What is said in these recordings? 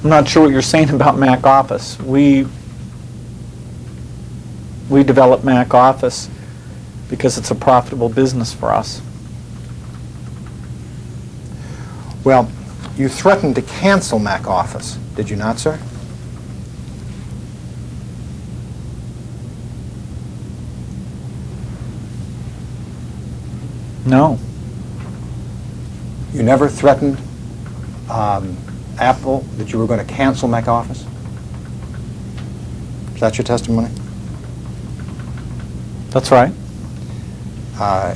I'm not sure what you're saying about Mac Office. We develop Mac Office because it's a profitable business for us. Well, you threatened to cancel Mac Office, did you not, sir? No. You never threatened Apple that you were going to cancel Mac Office? Is that your testimony? That's right.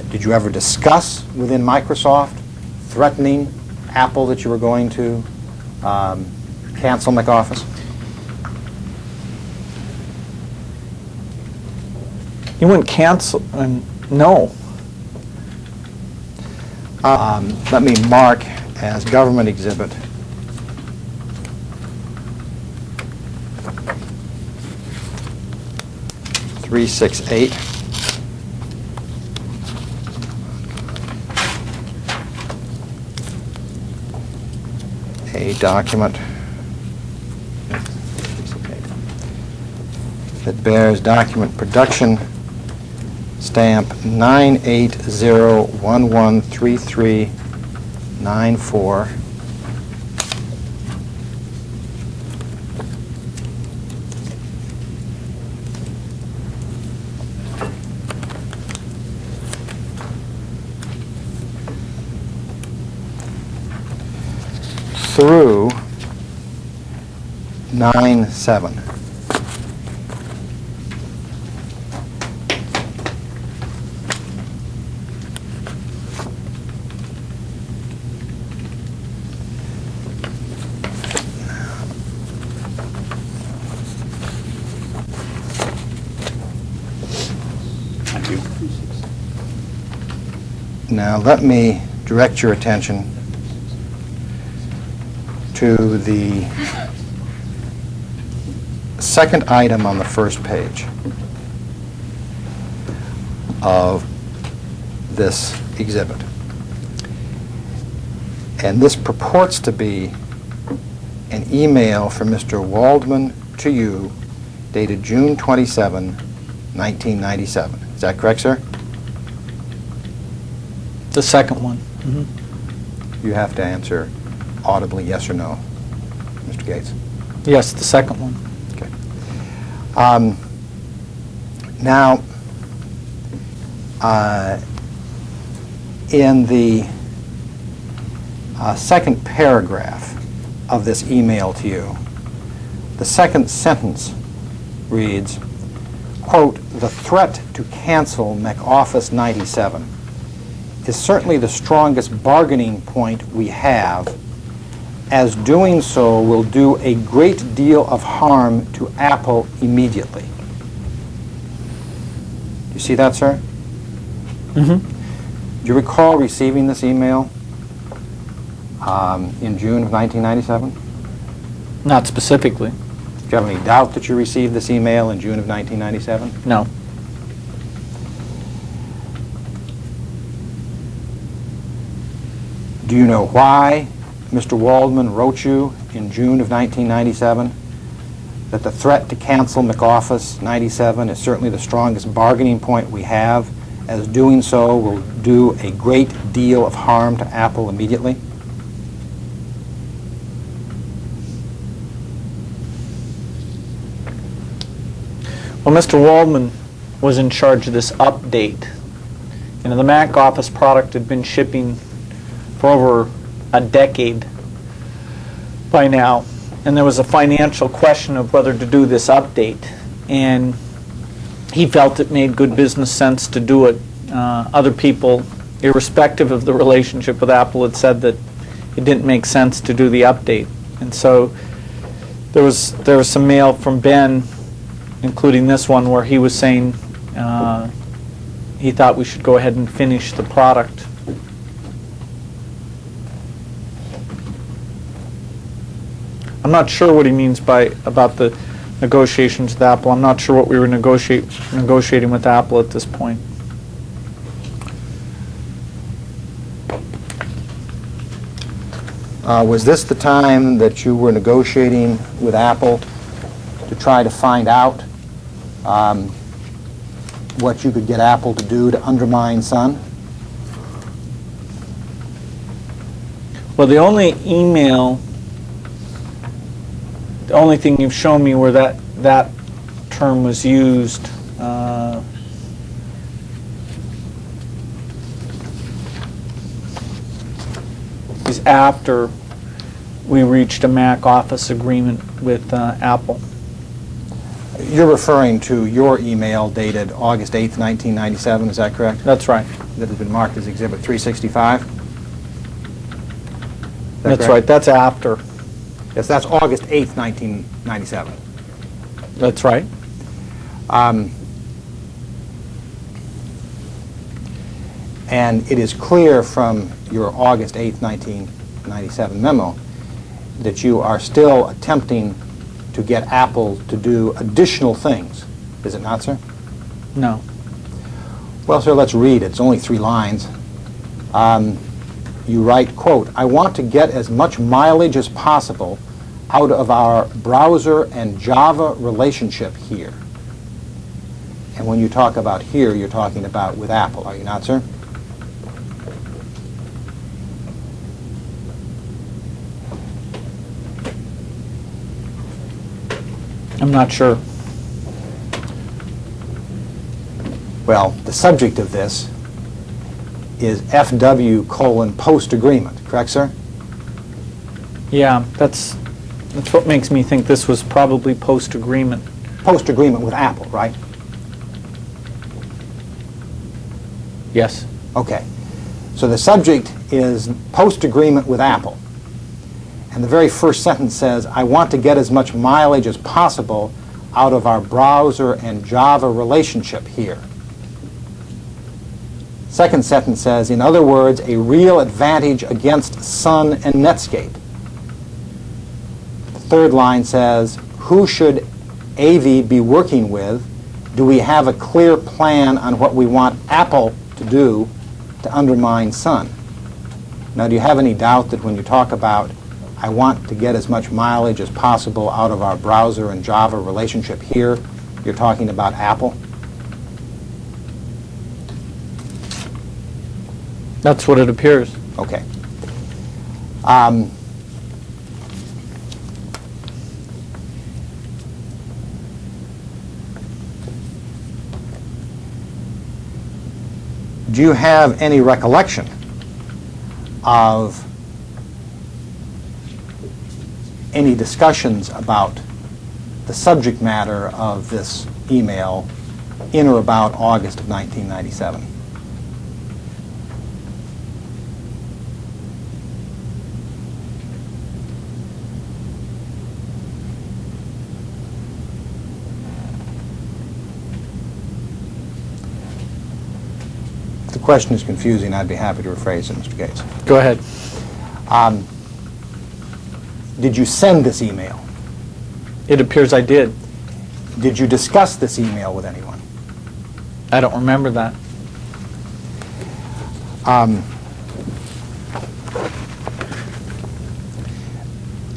Did you ever discuss within Microsoft threatening Apple that you were going to cancel Mac Office? You wouldn't cancel, no. Let me mark as government exhibit (368). A document that bears document production stamp 980113394. Through 9/7. Thank you. Now let me direct your attention to the second item on the first page of this exhibit. And this purports to be an email from Mr. Waldman to you dated June 27, 1997. Is that correct, sir? The second one. You have to answer audibly yes or no, Mr. Gates. Yes, the second one. Okay. Now, in the second paragraph of this email to you, the second sentence reads, quote, "The threat to cancel MacOffice 97 is certainly the strongest bargaining point we have, as doing so will do a great deal of harm to Apple immediately." Do you see that, sir? Mm-hmm. Do you recall receiving this email in June of 1997? Not specifically. Do you have any doubt that you received this email in June of 1997? No. Do you know why Mr. Waldman wrote you in June of 1997 that the threat to cancel MacOffice 97 is certainly the strongest bargaining point we have, as doing so will do a great deal of harm to Apple immediately? Well, Mr. Waldman was in charge of this update. You know, the Mac Office product had been shipping for over a decade by now, and there was a financial question of whether to do this update, and he felt it made good business sense to do it. Other people, irrespective of the relationship with Apple, had said that it didn't make sense to do the update, and so there was some mail from Ben, including this one, where he was saying he thought we should go ahead and finish the product. I'm not sure what he means about the negotiations with Apple. I'm not sure what we were negotiating with Apple at this point. Was this the time that you were negotiating with Apple to try to find out what you could get Apple to do to undermine Sun? Well, the only thing you've shown me where that term was used is after we reached a Mac Office agreement with Apple. You're referring to your email dated August 8th, 1997, is that correct? That's right. That has been marked as Exhibit 365? That's right. That's after. Yes, that's August 8th, 1997. That's right. And it is clear from your August 8th, 1997 memo that you are still attempting to get Apple to do additional things. Is it not, sir? No. Well, sir, let's read it. It's only 3 lines. You write, quote, "I want to get as much mileage as possible out of our browser and Java relationship here." And when you talk about here, you're talking about with Apple, are you not, sir? I'm not sure. Well, the subject of this is FW post agreement, correct, sir? Yeah, that's what makes me think this was probably post agreement. Post agreement with Apple, right? Yes. Okay. So the subject is post agreement with Apple. And the very first sentence says, "I want to get as much mileage as possible out of our browser and Java relationship here." Second sentence says, "In other words, a real advantage against Sun and Netscape." The third line says, "Who should AV be working with? Do we have a clear plan on what we want Apple to do to undermine Sun?" Now, do you have any doubt that when you talk about "I want to get as much mileage as possible out of our browser and Java relationship here," you're talking about Apple? That's what it appears. Okay. Do you have any recollection of any discussions about the subject matter of this email in or about August of 1997? If the question is confusing, I'd be happy to rephrase it, Mr. Gates. Go ahead. Did you send this email? It appears I did. Did you discuss this email with anyone? I don't remember that.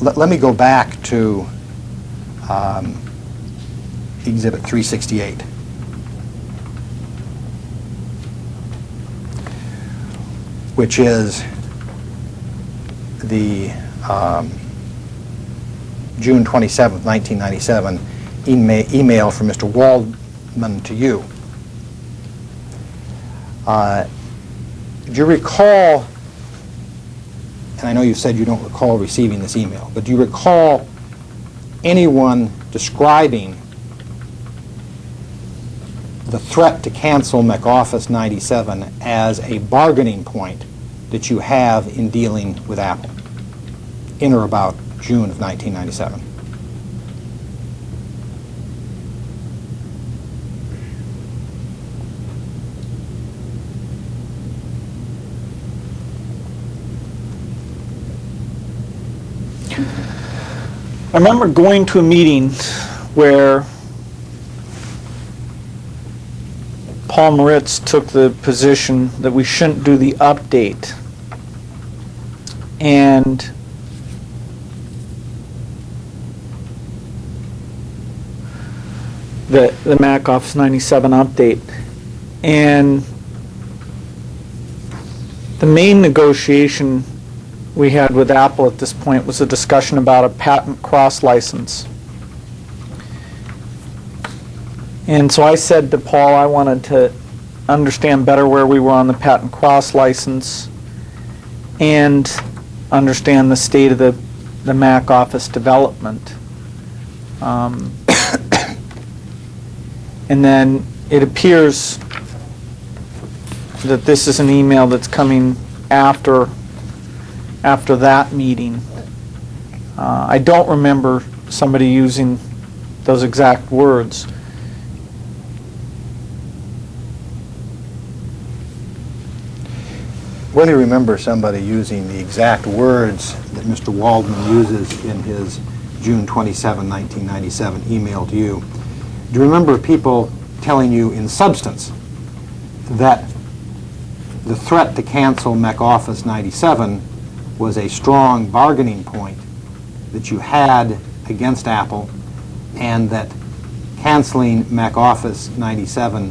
Let me go back to Exhibit 368. Which is the June 27th, 1997 email from Mr. Waldman to you. Do you recall, and I know you said you don't recall receiving this email, but do you recall anyone describing the threat to cancel MacOffice 97 as a bargaining point that you have in dealing with Apple in or about June of 1997? I remember going to a meeting where Paul Moritz took the position that we shouldn't do the update. And the Mac Office 97 update. And the main negotiation we had with Apple at this point was a discussion about a patent cross-license. And so I said to Paul I wanted to understand better where we were on the patent cross-license and understand the state of the Mac Office development. And then it appears that this is an email that's coming after that meeting. I don't remember somebody using those exact words. Whether you remember somebody using the exact words that Mr. Waldman uses in his June 27, 1997 email to you, do you remember people telling you in substance that the threat to cancel Mac Office 97 was a strong bargaining point that you had against Apple, and that canceling Mac Office 97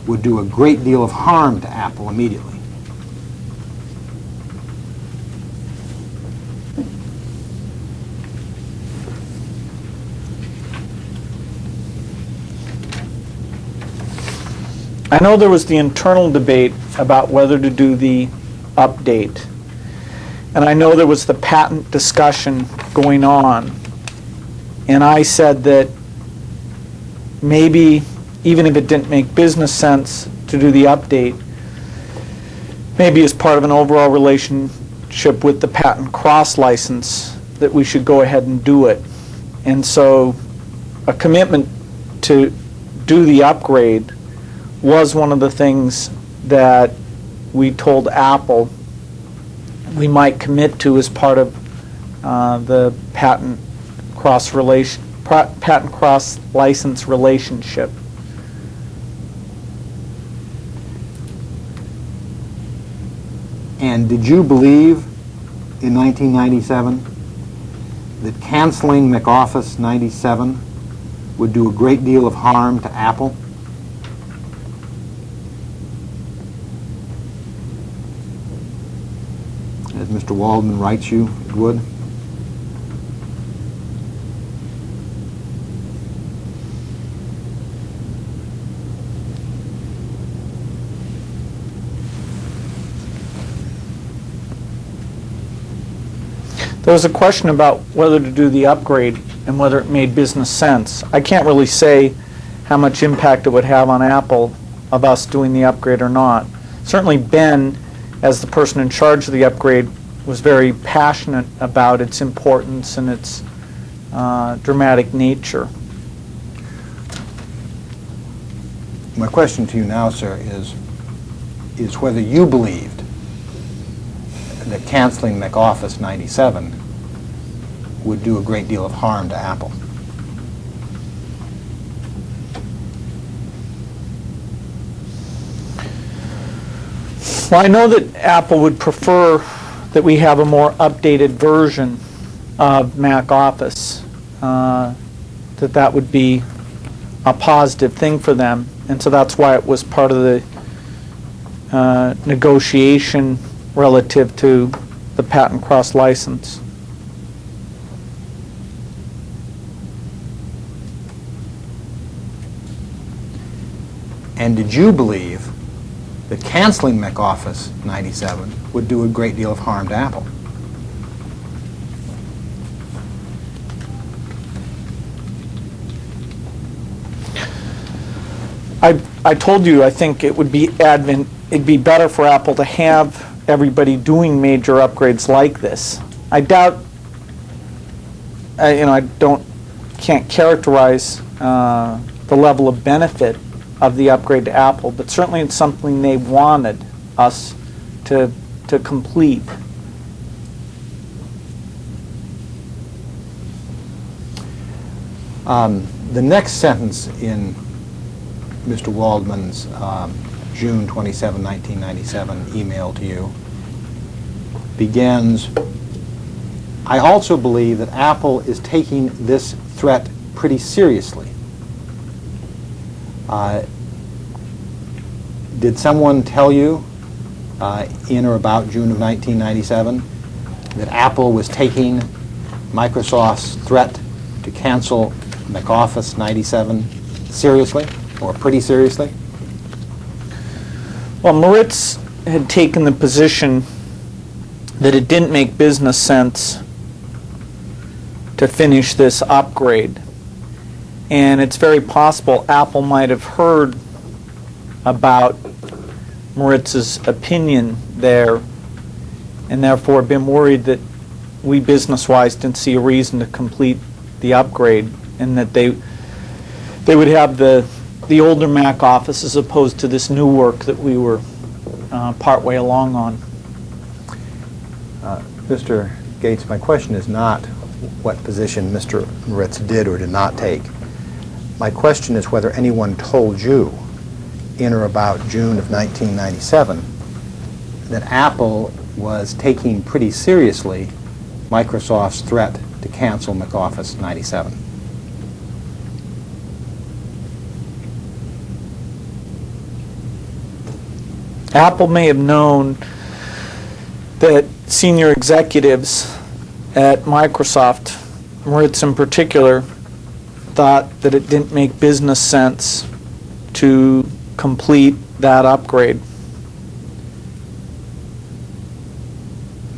would do a great deal of harm to Apple immediately? I know there was the internal debate about whether to do the update. And I know there was the patent discussion going on. And I said that maybe, even if it didn't make business sense to do the update, maybe as part of an overall relationship with the patent cross-license, that we should go ahead and do it. And so a commitment to do the upgrade was one of the things that we told Apple we might commit to as part of the patent cross-license relationship. And did you believe in 1997 that canceling Mac Office 97 would do a great deal of harm to Apple? As Mr. Waldman writes you, it would? There was a question about whether to do the upgrade and whether it made business sense. I can't really say how much impact it would have on Apple of us doing the upgrade or not. Certainly Ben, as the person in charge of the upgrade, was very passionate about its importance and its dramatic nature. My question to you now, sir, is whether you believed that canceling Mac Office 97 would do a great deal of harm to Apple. Well, I know that Apple would prefer that we have a more updated version of Mac Office, that would be a positive thing for them. And so that's why it was part of the negotiation relative to the patent cross-license. And did you believe that canceling Mac Office 97 would do a great deal of harm to Apple? I told you I think it would be it'd be better for Apple to have everybody doing major upgrades like this. I doubt, can't characterize the level of benefit of the upgrade to Apple, but certainly it's something they wanted us to complete. The next sentence in Mr. Waldman's June 27, 1997 email to you begins, "I also believe that Apple is taking this threat pretty seriously." Did someone tell you in or about June of 1997 that Apple was taking Microsoft's threat to cancel MacOffice 97 seriously, or pretty seriously? Well, Moritz had taken the position that it didn't make business sense to finish this upgrade. And it's very possible Apple might have heard about Moritz's opinion there and therefore been worried that we business-wise didn't see a reason to complete the upgrade, and that they would have the older Mac Office as opposed to this new work that we were partway along on. Mr. Gates, my question is not what position Mr. Moritz did or did not take. My question is whether anyone told you in or about June of 1997 that Apple was taking pretty seriously Microsoft's threat to cancel MacOffice 97. Apple may have known that senior executives at Microsoft, Moritz in particular, thought that it didn't make business sense to complete that upgrade.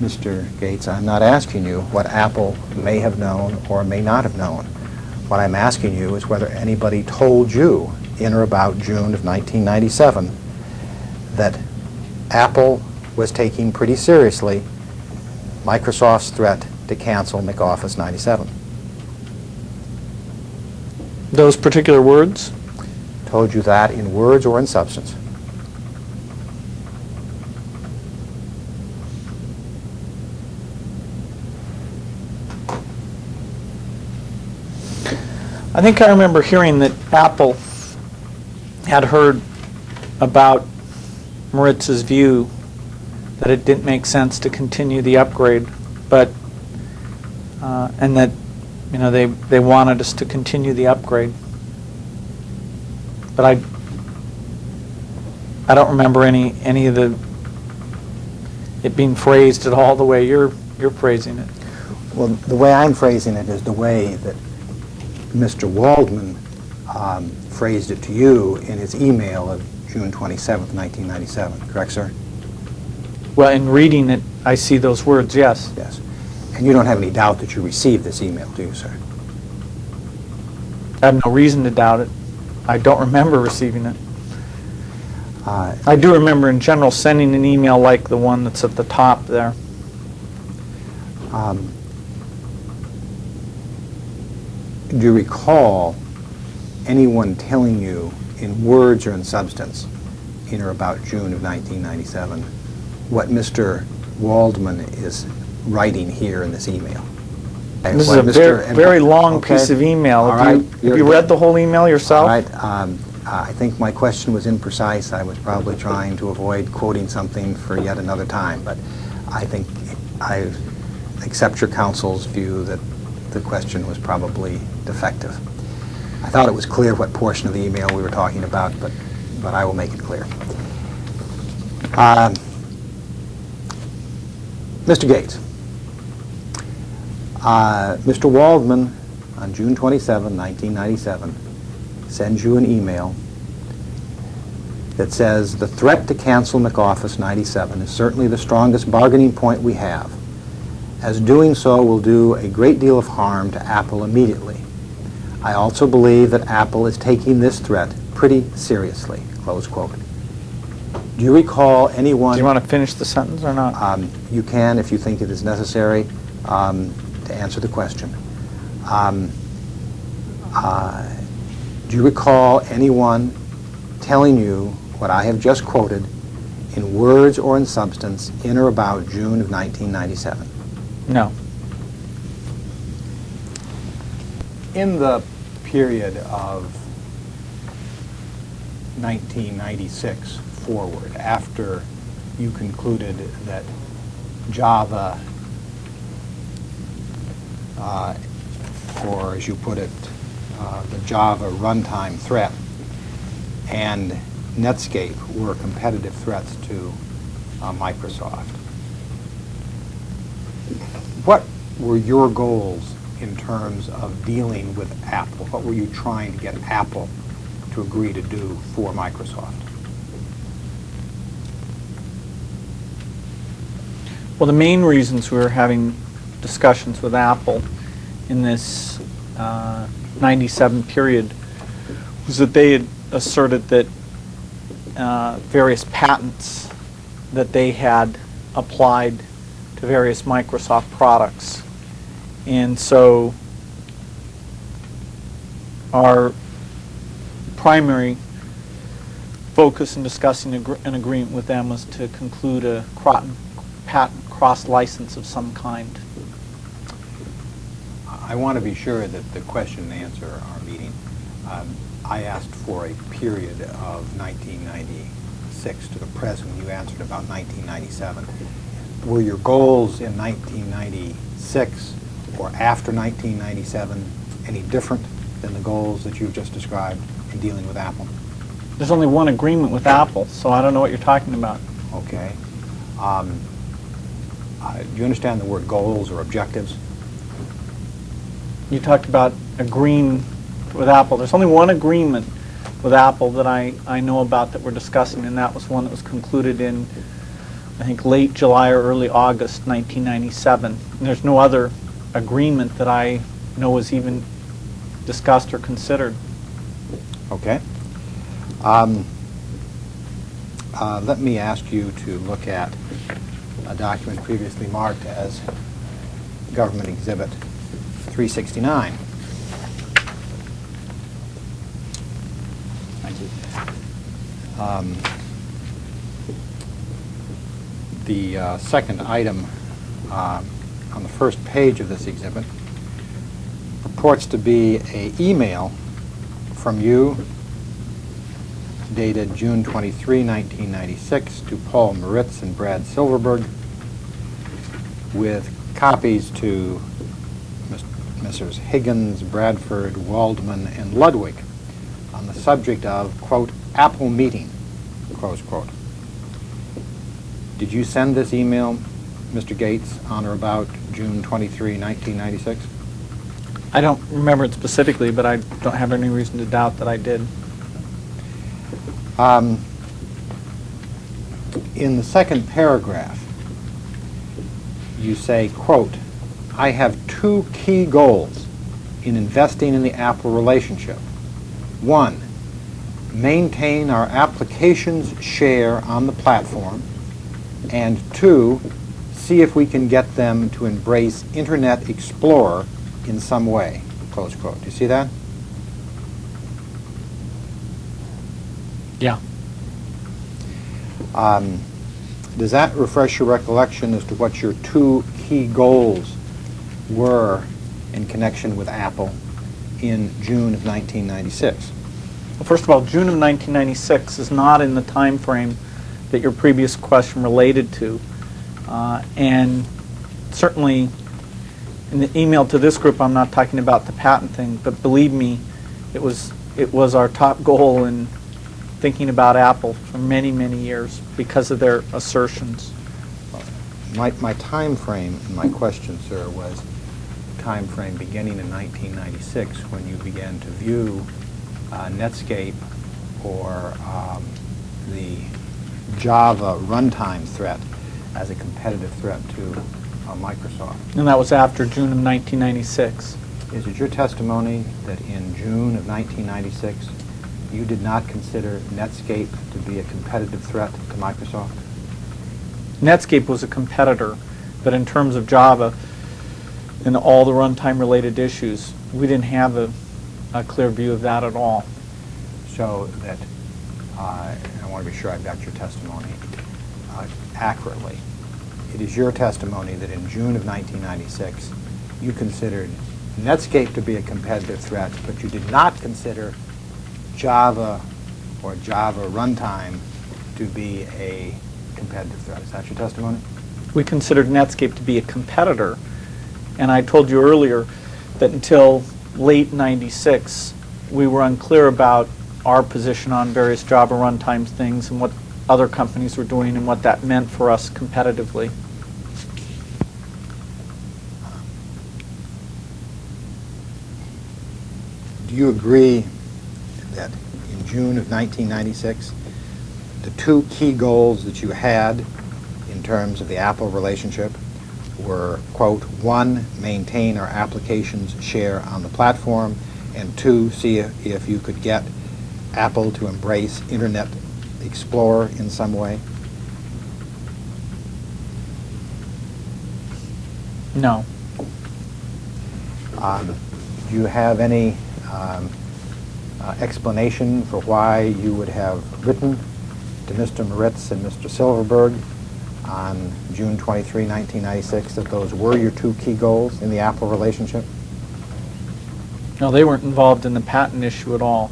Mr. Gates, I'm not asking you what Apple may have known or may not have known. What I'm asking you is whether anybody told you in or about June of 1997 that Apple was taking pretty seriously Microsoft's threat to cancel MacOffice 97. Those particular words? Told you that in words or in substance? I think I remember hearing that Apple had heard about Moritz's view that it didn't make sense to continue the upgrade, but and that they wanted us to continue the upgrade. But I don't remember any of it being phrased at all the way you're phrasing it. Well, the way I'm phrasing it is the way that Mr. Waldman phrased it to you in his email of June 27th, 1997. Correct, sir? Well, in reading it, I see those words, yes. Yes. And you don't have any doubt that you received this email, do you, sir? I have no reason to doubt it. I don't remember receiving it. I do remember in general sending an email like the one that's at the top there. Do you recall anyone telling you in words or in substance in or about June of 1997 what Mr. Waldman is writing here in this email? This is a very long piece of email. All Have you read the whole email yourself? All right. I think my question was imprecise. I was probably trying to avoid quoting something for yet another time, but I think I accept your counsel's view that the question was probably defective. I thought it was clear what portion of the email we were talking about, but I will make it clear. Mr. Gates, Mr. Waldman on June 27, 1997, sends you an email that says, the threat to cancel MacOffice 97 is certainly the strongest bargaining point we have, as doing so will do a great deal of harm to Apple immediately. I also believe that Apple is taking this threat pretty seriously, close quote. Do you recall anyone... Do you want to finish the sentence or not? You can if you think it is necessary to answer the question. Do you recall anyone telling you what I have just quoted in words or in substance in or about June of 1997? No. In the period of 1996 forward, after you concluded that Java, or as you put it, the Java runtime threat and Netscape were competitive threats to Microsoft. What were your goals in terms of dealing with Apple? What were you trying to get Apple to agree to do for Microsoft? Well, the main reasons we were having discussions with Apple in this 97 period was that they had asserted that various patents that they had applied to various Microsoft products. And so our primary focus in discussing an agreement with them was to conclude a patent cross-license of some kind. I want to be sure that the question and answer are meeting. I asked for a period of 1996 to the present. You answered about 1997. Were your goals in 1996 or after 1997 any different than the goals that you've just described in dealing with Apple? There's only one agreement with Apple, so I don't know what you're talking about. Okay. Do you understand the word goals or objectives? You talked about agreeing with Apple. There's only one agreement with Apple that I know about that we're discussing, and that was one that was concluded in, I think, late July or early August 1997. And there's no other agreement that I know was even discussed or considered. Okay. Let me ask you to look at a document previously marked as Government Exhibit 369. Thank you. The second item on the first page of this exhibit purports to be an email from you dated June 23, 1996 to Paul Moritz and Brad Silverberg with copies to Messrs. Higgins, Bradford, Waldman, and Ludwig on the subject of, quote, Apple meeting, close quote. Did you send this email, Mr. Gates, on or about June 23, 1996? I don't remember it specifically, but I don't have any reason to doubt that I did. In the second paragraph, you say, quote, I have two key goals in investing in the Apple relationship. One, maintain our applications share on the platform, and two, see if we can get them to embrace Internet Explorer in some way, close quote. Do you see that? Yeah. Does that refresh your recollection as to what your two key goals were in connection with Apple in June of 1996? Well, first of all, June of 1996 is not in the time frame that your previous question related to. And certainly in the email to this group, I'm not talking about the patent thing, but believe me, it was our top goal in thinking about Apple for many, many years because of their assertions. My time frame in my question, sir, was time frame beginning in 1996 when you began to view Netscape or the Java runtime threat as a competitive threat to Microsoft. And that was after June of 1996. Is it your testimony that in June of 1996 you did not consider Netscape to be a competitive threat to Microsoft? Netscape was a competitor, but in terms of Java and all the runtime related issues, we didn't have a clear view of that at all. So that, I want to be sure I've got your testimony accurately. It is your testimony that in June of 1996 you considered Netscape to be a competitive threat, but you did not consider Java or Java runtime to be a competitive threat. Is that your testimony? We considered Netscape to be a competitor, and I told you earlier that until late 96 we were unclear about our position on various Java runtime things and what other companies were doing and what that meant for us competitively. Do you agree that in June of 1996, the two key goals that you had in terms of the Apple relationship were, quote, one, maintain our applications share on the platform, and two, see if you could get Apple to embrace Internet Explorer in some way? No. Do you have any explanation for why you would have written to Mr. Moritz and Mr. Silverberg on June 23, 1996, that those were your two key goals in the Apple relationship? No, they weren't involved in the patent issue at all.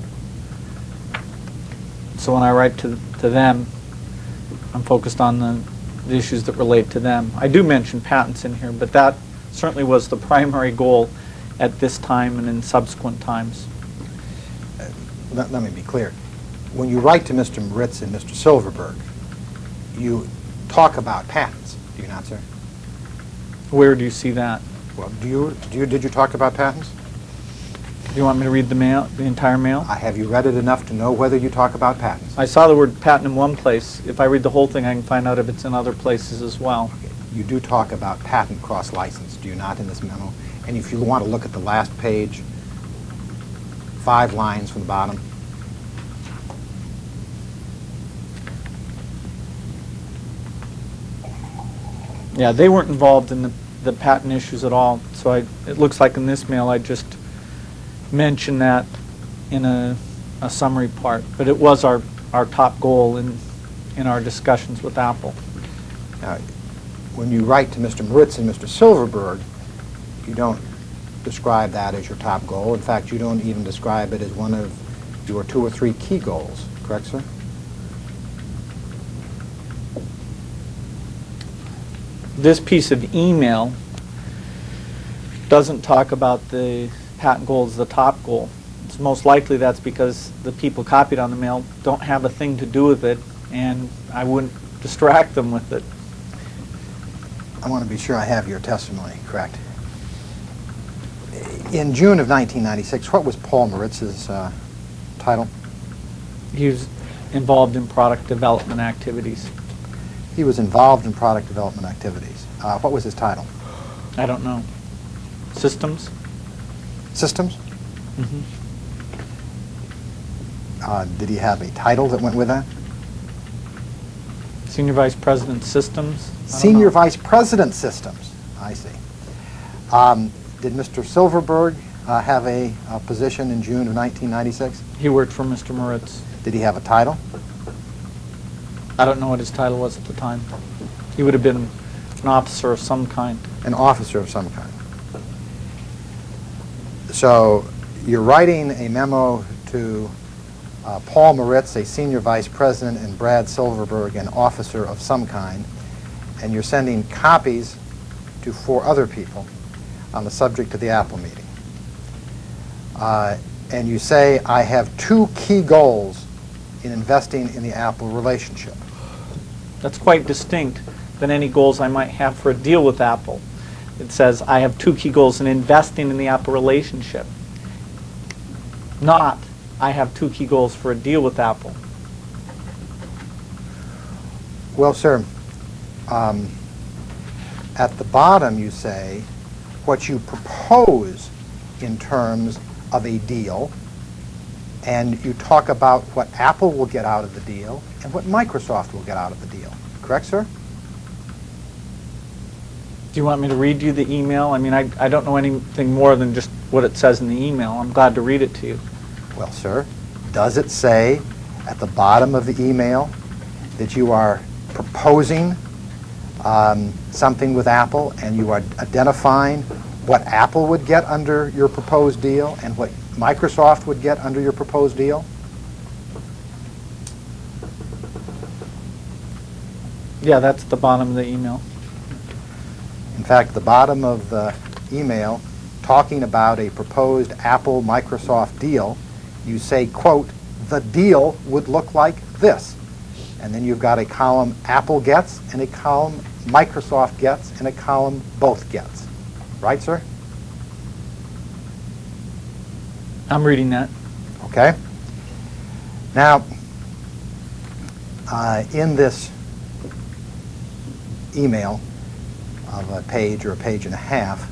So when I write to them, I'm focused on the issues that relate to them. I do mention patents in here, but that certainly was the primary goal at this time and in subsequent times. Let me be clear. When you write to Mr. Moritz and Mr. Silverberg, you talk about patents, do you not, sir? Where do you see that? Well, did you talk about patents? Do you want me to read the mail, the entire mail? Have you read it enough to know whether you talk about patents? I saw the word patent in one place. If I read the whole thing, I can find out if it's in other places as well. Okay. You do talk about patent cross-license, do you not, in this memo? And if you want to look at the last page, 5 lines from the bottom. Yeah, they weren't involved in the patent issues at all. So it looks like in this mail I just mentioned that in a summary part. But it was our top goal in our discussions with Apple. Now, when you write to Mr. Moritz and Mr. Silverberg, you don't describe that as your top goal. In fact, you don't even describe it as one of your 2 or 3 key goals. Correct, sir? This piece of email doesn't talk about the patent goal as the top goal. It's most likely that's because the people copied on the mail don't have a thing to do with it, and I wouldn't distract them with it. I want to be sure I have your testimony correct. In June of 1996, what was Paul Moritz's title? He was involved in product development activities. He was involved in product development activities. What was his title? I don't know. Systems? Systems? Mm-hmm. Did he have a title that went with that? Senior Vice President Systems? Senior Vice President Systems. I see. Did Mr. Silverberg have a position in June of 1996? He worked for Mr. Moritz. Did he have a title? I don't know what his title was at the time. He would have been an officer of some kind. An officer of some kind. So you're writing a memo to Paul Moritz, a senior vice president, and Brad Silverberg, an officer of some kind, and you're sending copies to 4 other people on the subject of the Apple meeting. And you say, I have 2 key goals in investing in the Apple relationship. That's quite distinct than any goals I might have for a deal with Apple. It says, I have 2 key goals in investing in the Apple relationship. Not, I have 2 key goals for a deal with Apple. Well, sir, at the bottom you say what you propose in terms of a deal, and you talk about what Apple will get out of the deal and what Microsoft will get out of the deal. Correct, sir? Do you want me to read you the email? I mean, I don't know anything more than just what it says in the email. I'm glad to read it to you. Well, sir, does it say at the bottom of the email that you are proposing something with Apple and you are identifying what Apple would get under your proposed deal and what Microsoft would get under your proposed deal? Yeah, that's the bottom of the email. In fact, the bottom of the email, talking about a proposed Apple-Microsoft deal, you say, quote, the deal would look like this. And then you've got a column Apple gets and a column Microsoft gets and a column both gets. Right, sir? I'm reading that. Okay. Now, in this email of a page or a page and a half,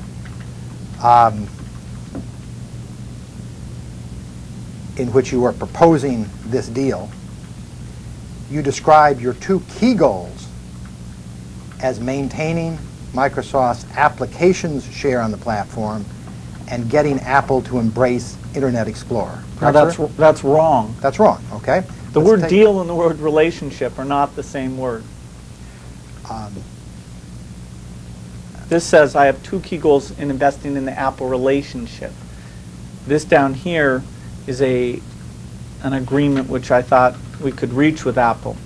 in which you are proposing this deal, you describe your two key goals as maintaining Microsoft's applications share on the platform and getting Apple to embrace Internet Explorer. Now Correct, sir? that's wrong. That's wrong, okay? The Let's word take- deal and the word relationship are not the same word. This says I have two key goals in investing in the Apple relationship. This down here is an agreement which I thought we could reach with Apple.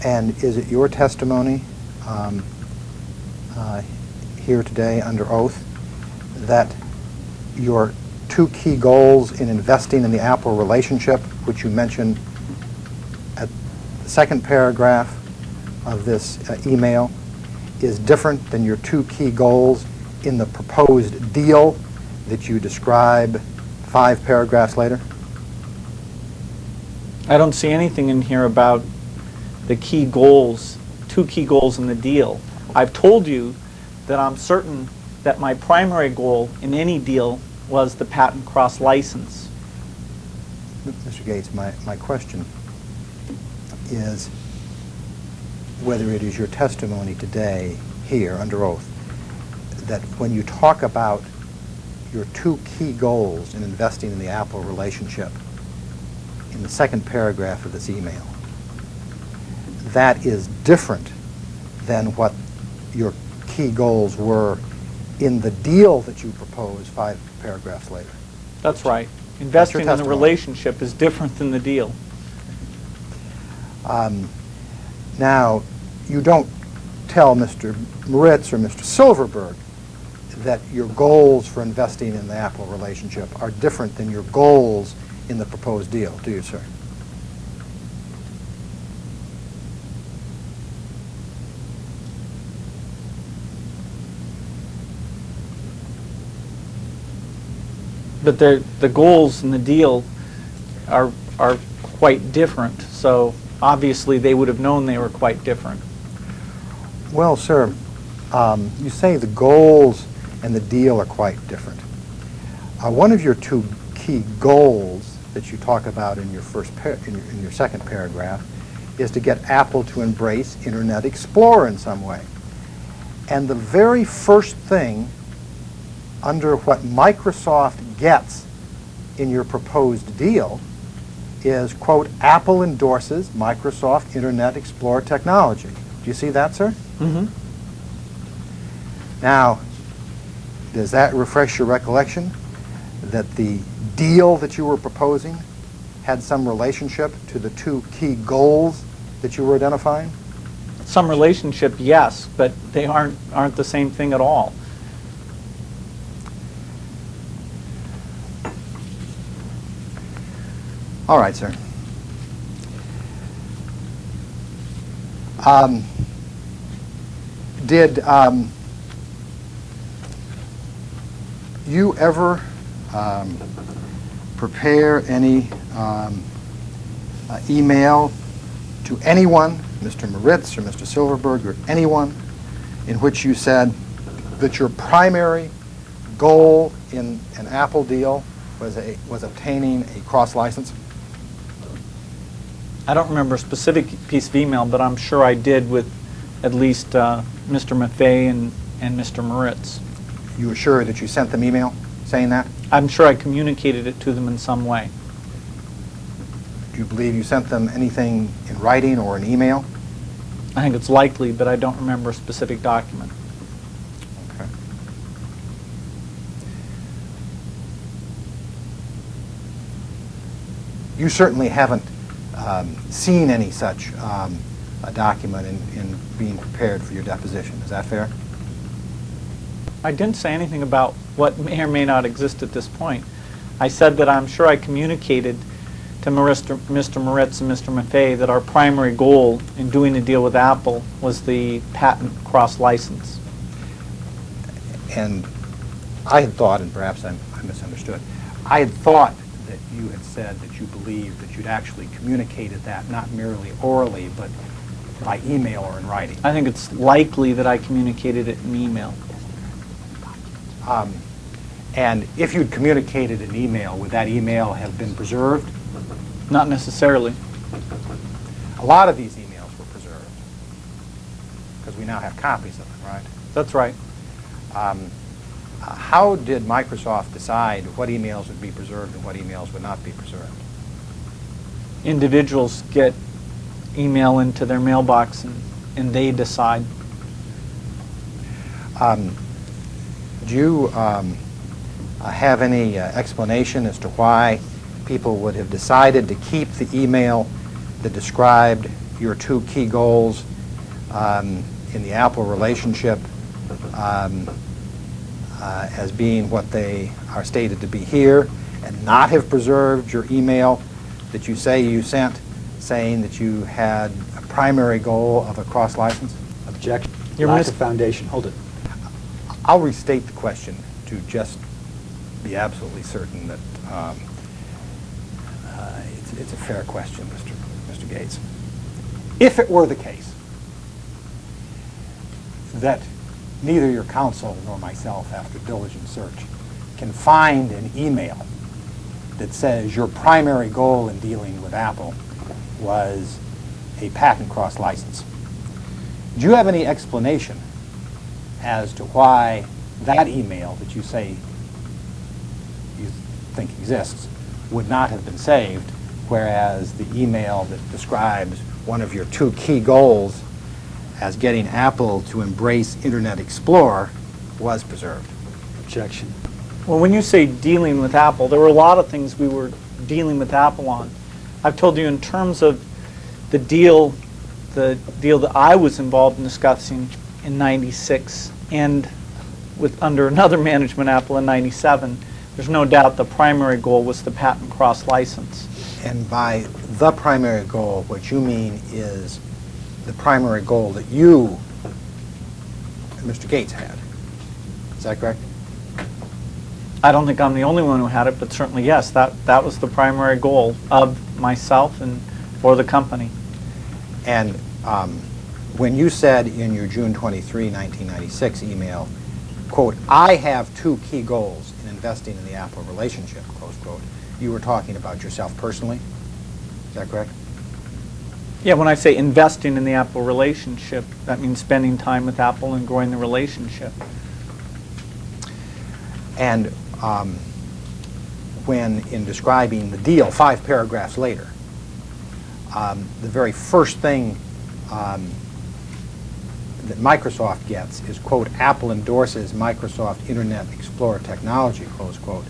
And is it your testimony here today under oath that your two key goals in investing in the Apple relationship, which you mentioned at the second paragraph of this email, is different than your two key goals in the proposed deal that you describe 5 paragraphs later? I don't see anything in here about the key goals, two key goals in the deal. I've told you that I'm certain that my primary goal in any deal was the patent cross-license. Mr. Gates, my question is whether it is your testimony today here under oath that when you talk about your two key goals in investing in the Apple relationship in the second paragraph of this email, that is different than what your key goals were in the deal that you proposed 5 paragraphs later. That's right. Investing in the testimony. relationship is different than the deal. Now, you don't tell Mr. Moritz or Mr. Silverberg that your goals for investing in the Apple relationship are different than your goals in the proposed deal, do you, sir? But the goals in the deal are quite different, so obviously they would have known they were quite different. Well, sir, you say the goals and the deal are quite different. One of your two key goals that you talk about in your in your second paragraph is to get Apple to embrace Internet Explorer in some way. And the very first thing under what Microsoft gets in your proposed deal is, quote, Apple endorses Microsoft Internet Explorer technology. Do you see that, sir? Mm-hmm. Now, does that refresh your recollection that the deal that you were proposing had some relationship to the two key goals that you were identifying? Some relationship, yes, but they aren't the same thing at all. All right, sir. Did you ever prepare any email to anyone, Mr. Moritz or Mr. Silverberg or anyone, in which you said that your primary goal in an Apple deal was obtaining a cross-license? I don't remember a specific piece of email, but I'm sure I did with at least Mr. Maffei and Mr. Moritz. You were sure that you sent them email saying that? I'm sure I communicated it to them in some way. Do you believe you sent them anything in writing or an email? I think it's likely, but I don't remember a specific document. Okay. You certainly haven't seen any such a document in being prepared for your deposition. Is that fair? I didn't say anything about what may or may not exist at this point. I said that I'm sure I communicated to Mr. Moritz and Mr. Maffei that our primary goal in doing a deal with Apple was the patent cross-license. And I had thought, and perhaps I misunderstood, I had thought that you had said that you believed that you'd actually communicated that not merely orally, but by email or in writing. I think it's likely that I communicated it in email. And if you'd communicated an email, would that email have been preserved? Not necessarily. A lot of these emails were preserved because we now have copies of them, right? That's right. How did Microsoft decide what emails would be preserved and what emails would not be preserved? Individuals get email into their mailbox and they decide. Do you have any explanation as to why people would have decided to keep the email that described your two key goals in the Apple relationship as being what they are stated to be here, and not have preserved your email that you say you sent saying that you had a primary goal of a cross-license? Objection. You're Lack of foundation. Hold it. I'll restate the question to just be absolutely certain that it's a fair question, Mr. Gates. If it were the case that neither your counsel nor myself, after diligent search, can find an email that says your primary goal in dealing with Apple was a patent cross-license, do you have any explanation as to why that email that you say you think exists would not have been saved, whereas the email that describes one of your two key goals as getting Apple to embrace Internet Explorer was preserved? Objection. Well, when you say dealing with Apple, there were a lot of things we were dealing with Apple on. I've told you in terms of the deal that I was involved in discussing in '96 and with under another management Apple in '97, there's no doubt the primary goal was the patent cross-license. And by the primary goal, what you mean is the primary goal that you and Mr. Gates had. Is that correct? I don't think I'm the only one who had it, but certainly yes, that was the primary goal of myself and for the company. And when you said in your June 23, 1996 email, quote, I have two key goals in investing in the Apple relationship, close quote, you were talking about yourself personally? Is that correct? Yeah, when I say investing in the Apple relationship, that means spending time with Apple and growing the relationship. And when in describing the deal 5 paragraphs later, the very first thing that Microsoft gets is, quote, Apple endorses Microsoft Internet Explorer technology, close quote.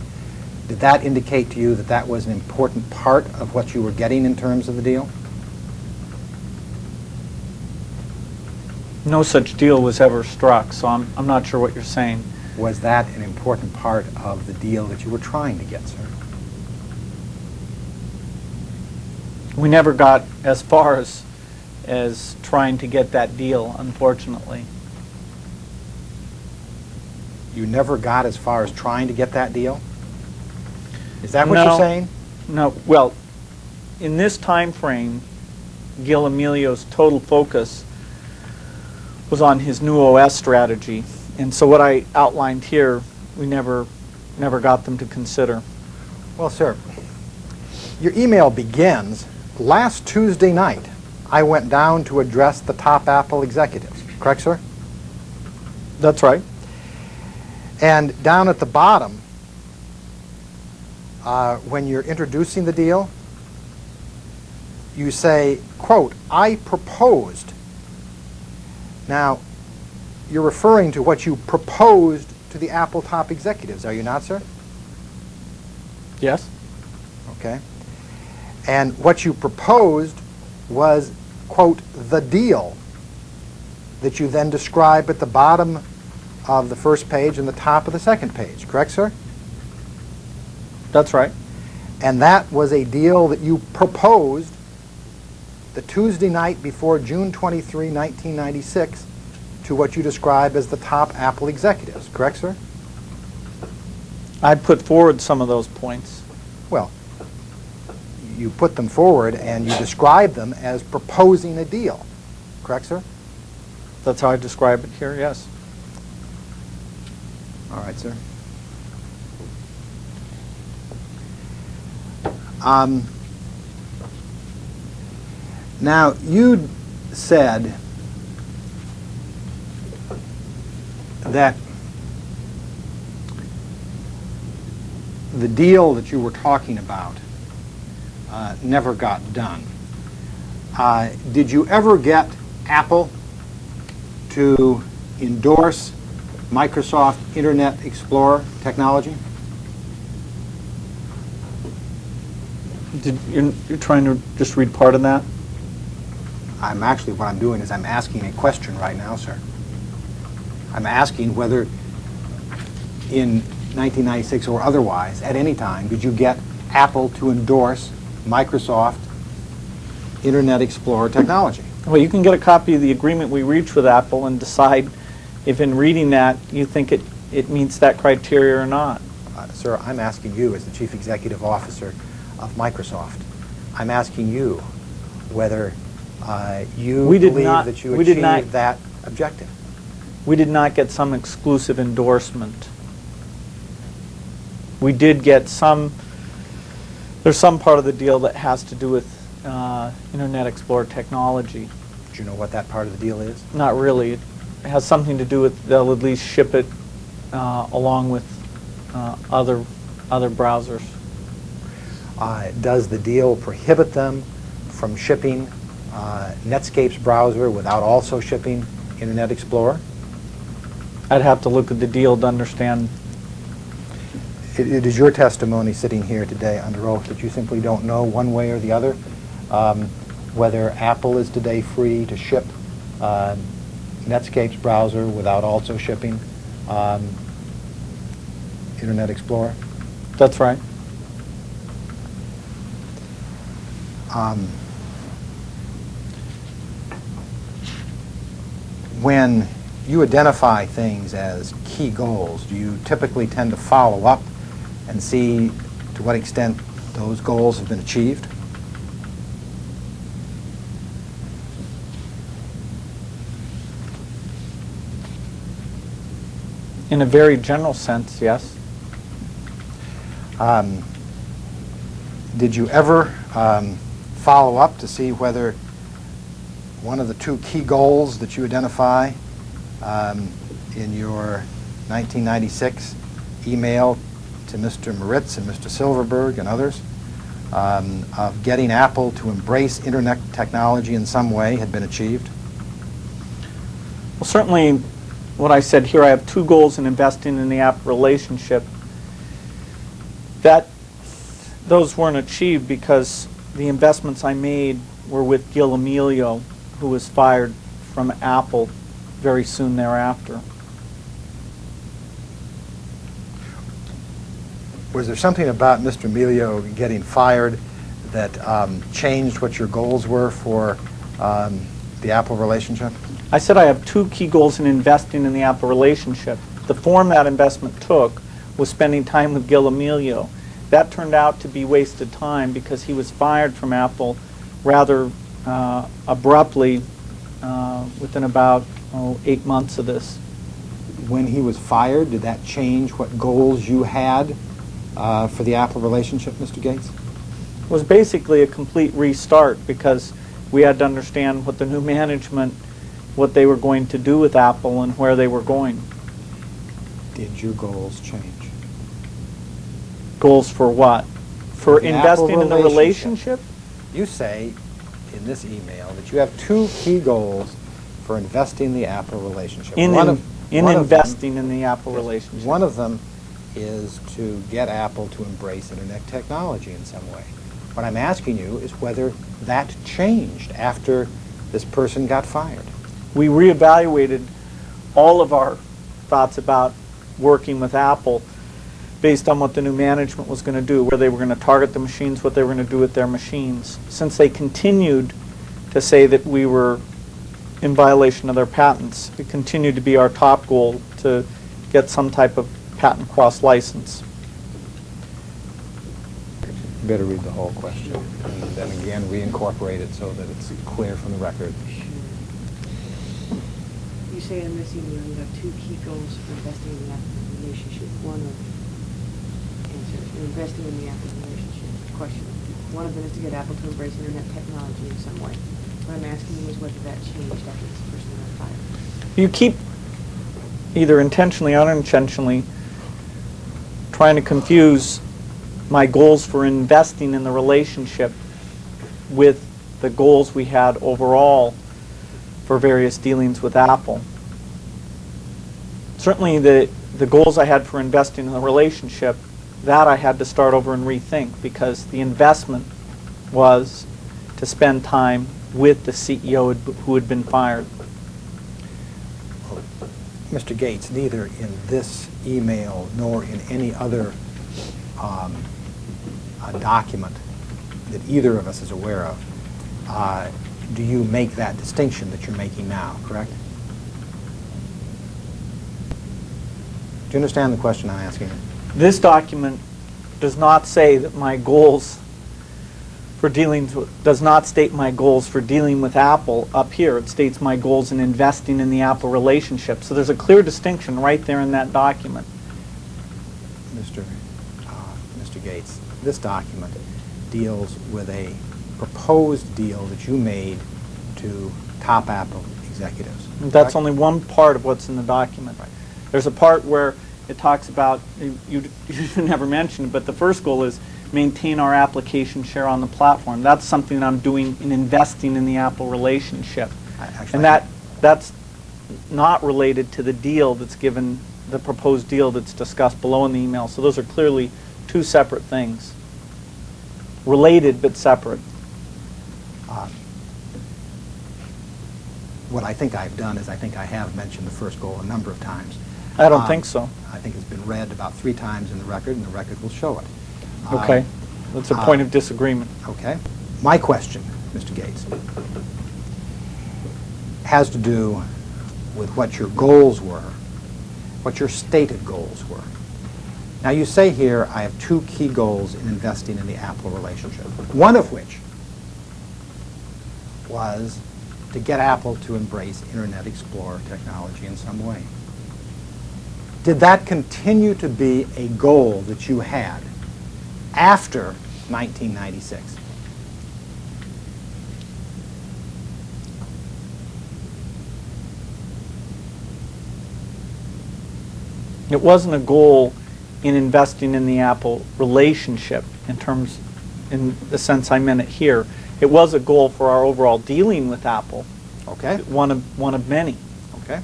Did that indicate to you that that was an important part of what you were getting in terms of the deal? No such deal was ever struck, so I'm not sure what you're saying. Was that an important part of the deal that you were trying to get, sir? We never got as far as trying to get that deal, unfortunately. You never got as far as trying to get that deal? Is that what No. you're saying? No, well, in this time frame, Gil Emilio's total focus was on his new OS strategy. And so what I outlined here, we never got them to consider. Well, sir, your email begins, last Tuesday night, I went down to address the top Apple executives. Correct, sir? That's right. And down at the bottom, when you're introducing the deal, you say, quote, I proposed. Now, you're referring to what you proposed to the Apple top executives, are you not, sir? Yes. Okay. And what you proposed was, quote, the deal that you then describe at the bottom of the first page and the top of the second page. Correct, sir? That's right. And that was a deal that you proposed the Tuesday night before June 23, 1996, to what you describe as the top Apple executives, correct, sir? I put forward some of those points. Well, you put them forward and you describe them as proposing a deal, correct, sir? That's how I describe it here, yes. All right, sir. Now, you said that the deal that you were talking about never got done. Did you ever get Apple to endorse Microsoft Internet Explorer technology? You're trying to just read part of that? What I'm doing is I'm asking a question right now, sir. I'm asking whether in 1996 or otherwise, at any time, did you get Apple to endorse Microsoft Internet Explorer technology? Well, you can get a copy of the agreement we reached with Apple and decide if in reading that you think it meets that criteria or not. Sir, I'm asking you as the Chief Executive Officer of Microsoft. I'm asking you whether you believe that you achieved that objective. We did not get some exclusive endorsement. We did get there's some part of the deal that has to do with Internet Explorer technology. Do you know what that part of the deal is? Not really. It has something to do with they'll at least ship it along with other browsers. Does the deal prohibit them from shipping Netscape's browser without also shipping Internet Explorer? I'd have to look at the deal to understand. It is your testimony sitting here today under oath that you simply don't know one way or the other whether Apple is today free to ship Netscape's browser without also shipping Internet Explorer? That's right. When you identify things as key goals, do you typically tend to follow up and see to what extent those goals have been achieved? In a very general sense, yes. Did you ever follow up to see whether one of the two key goals that you identify in your 1996 email to Mr. Moritz and Mr. Silverberg and others of getting Apple to embrace Internet technology in some way had been achieved? Well, certainly what I said here, I have two goals in investing in the Apple relationship. Those weren't achieved because the investments I made were with Gil Amelio, who was fired from Apple very soon thereafter. Was there something about Mr. Amelio getting fired that changed what your goals were for the Apple relationship? I said I have two key goals in investing in the Apple relationship. The form that investment took was spending time with Gil Amelio. That turned out to be wasted time because he was fired from Apple rather abruptly within about 8 months of this. When he was fired, did that change what goals you had for the Apple relationship, Mr. Gates? It was basically a complete restart because we had to understand what the new management, what they were going to do with Apple and where they were going. Did your goals change? Goals for what? For The investing Apple in the relationship? You say in this email that you have two key goals for investing in the Apple relationship. Investing in the Apple relationship. One of them is to get Apple to embrace Internet technology in some way. What I'm asking you is whether that changed after this person got fired. We reevaluated all of our thoughts about working with Apple based on what the new management was going to do, where they were going to target the machines, what they were going to do with their machines. Since they continued to say that we were in violation of their patents, it continued to be our top goal to get some type of patent cross license. You better read the whole question, and then again reincorporate it so that it's clear from the record. You say in this email you have two key goals for investing in the Apple relationship. One of answer, you're investing in the Apple relationship. Question. One of them is to get Apple to embrace internet technology in some way. What I'm asking you is whether that changed after this person got fired. You keep, either intentionally or unintentionally, trying to confuse my goals for investing in the relationship with the goals we had overall for various dealings with Apple. Certainly the goals I had for investing in the relationship, that I had to start over and rethink, because the investment was to spend time with the CEO who had been fired. Mr. Gates, neither in this email nor in any other document that either of us is aware of, do you make that distinction that you're making now, correct? Do you understand the question I'm asking? This document does not say that my goals for dealing does not state my goals for dealing with Apple up here. It states my goals in investing in the Apple relationship. So there's a clear distinction right there in that document. Mr. Gates, this document deals with a proposed deal that you made to top Apple executives. That's correct? only one part of what's in the document. Right. There's a part where it talks about, you never mentioned it, but the first goal is maintain our application share on the platform. That's something that I'm doing in investing in the Apple relationship. Actually, And that's not related to the deal that's given, the proposed deal that's discussed below in the email. So those are clearly two separate things. Related but separate. what I think I've done is I think I have mentioned the first goal a number of times. I don't think so. I think it's been read about 3 times in the record, and the record will show it. Okay. That's a point of disagreement. Okay. My question, Mr. Gates, has to do with what your goals were, what your stated goals were. Now, you say here, I have 2 key goals in investing in the Apple relationship, one of which was to get Apple to embrace Internet Explorer technology in some way. Did that continue to be a goal that you had after 1996? It wasn't a goal in investing in the Apple relationship in the sense I meant it here. It was a goal for our overall dealing with Apple. Okay. One of many. Okay.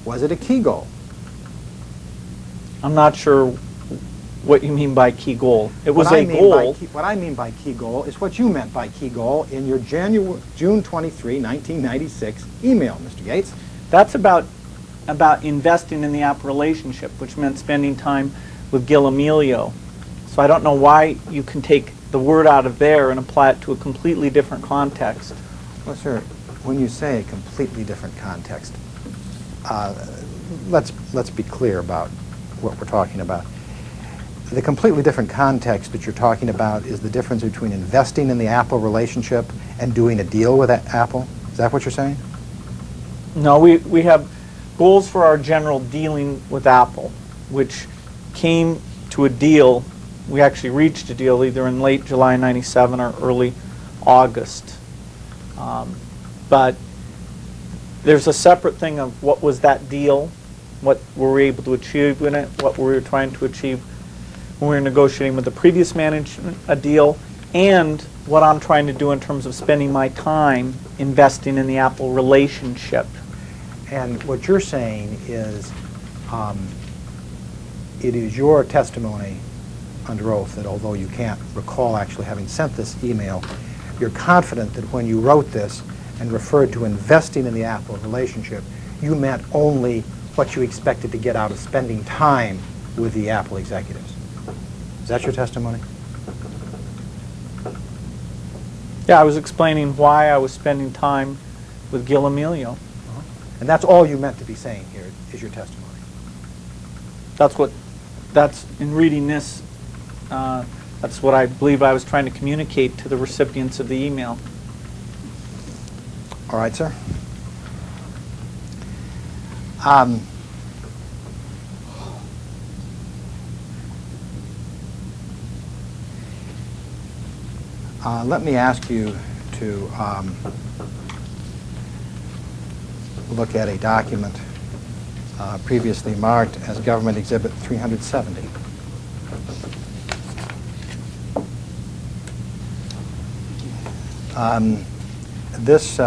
Was it a key goal? I'm not sure what you mean by key goal. It was a goal. What I mean by key goal is what you meant by key goal in your June 23, 1996 email, Mr. Gates. That's about investing in the Apple relationship, which meant spending time with Gil Amelio. So I don't know why you can take the word out of there and apply it to a completely different context. Well, sir, when you say a completely different context, let's be clear about what we're talking about. The completely different context that you're talking about is the difference between investing in the Apple relationship and doing a deal with Apple? Is that what you're saying? No, we have goals for our general dealing with Apple, which came to a deal. We actually reached a deal either in late July 97 or early August. But there's a separate thing of what was that deal, what were we able to achieve in it, what we were trying to achieve when we were negotiating with the previous management a deal, and what I'm trying to do in terms of spending my time investing in the Apple relationship. And what you're saying is it is your testimony under oath that although you can't recall actually having sent this email, you're confident that when you wrote this and referred to investing in the Apple relationship, you meant only what you expected to get out of spending time with the Apple executives. Is that your testimony? Yeah, I was explaining why I was spending time with Gil Amelio. And that's all you meant to be saying here is your testimony. That's in reading this, that's what I believe I was trying to communicate to the recipients of the email. All right, sir. Let me ask you to look at a document previously marked as Government Exhibit 370. This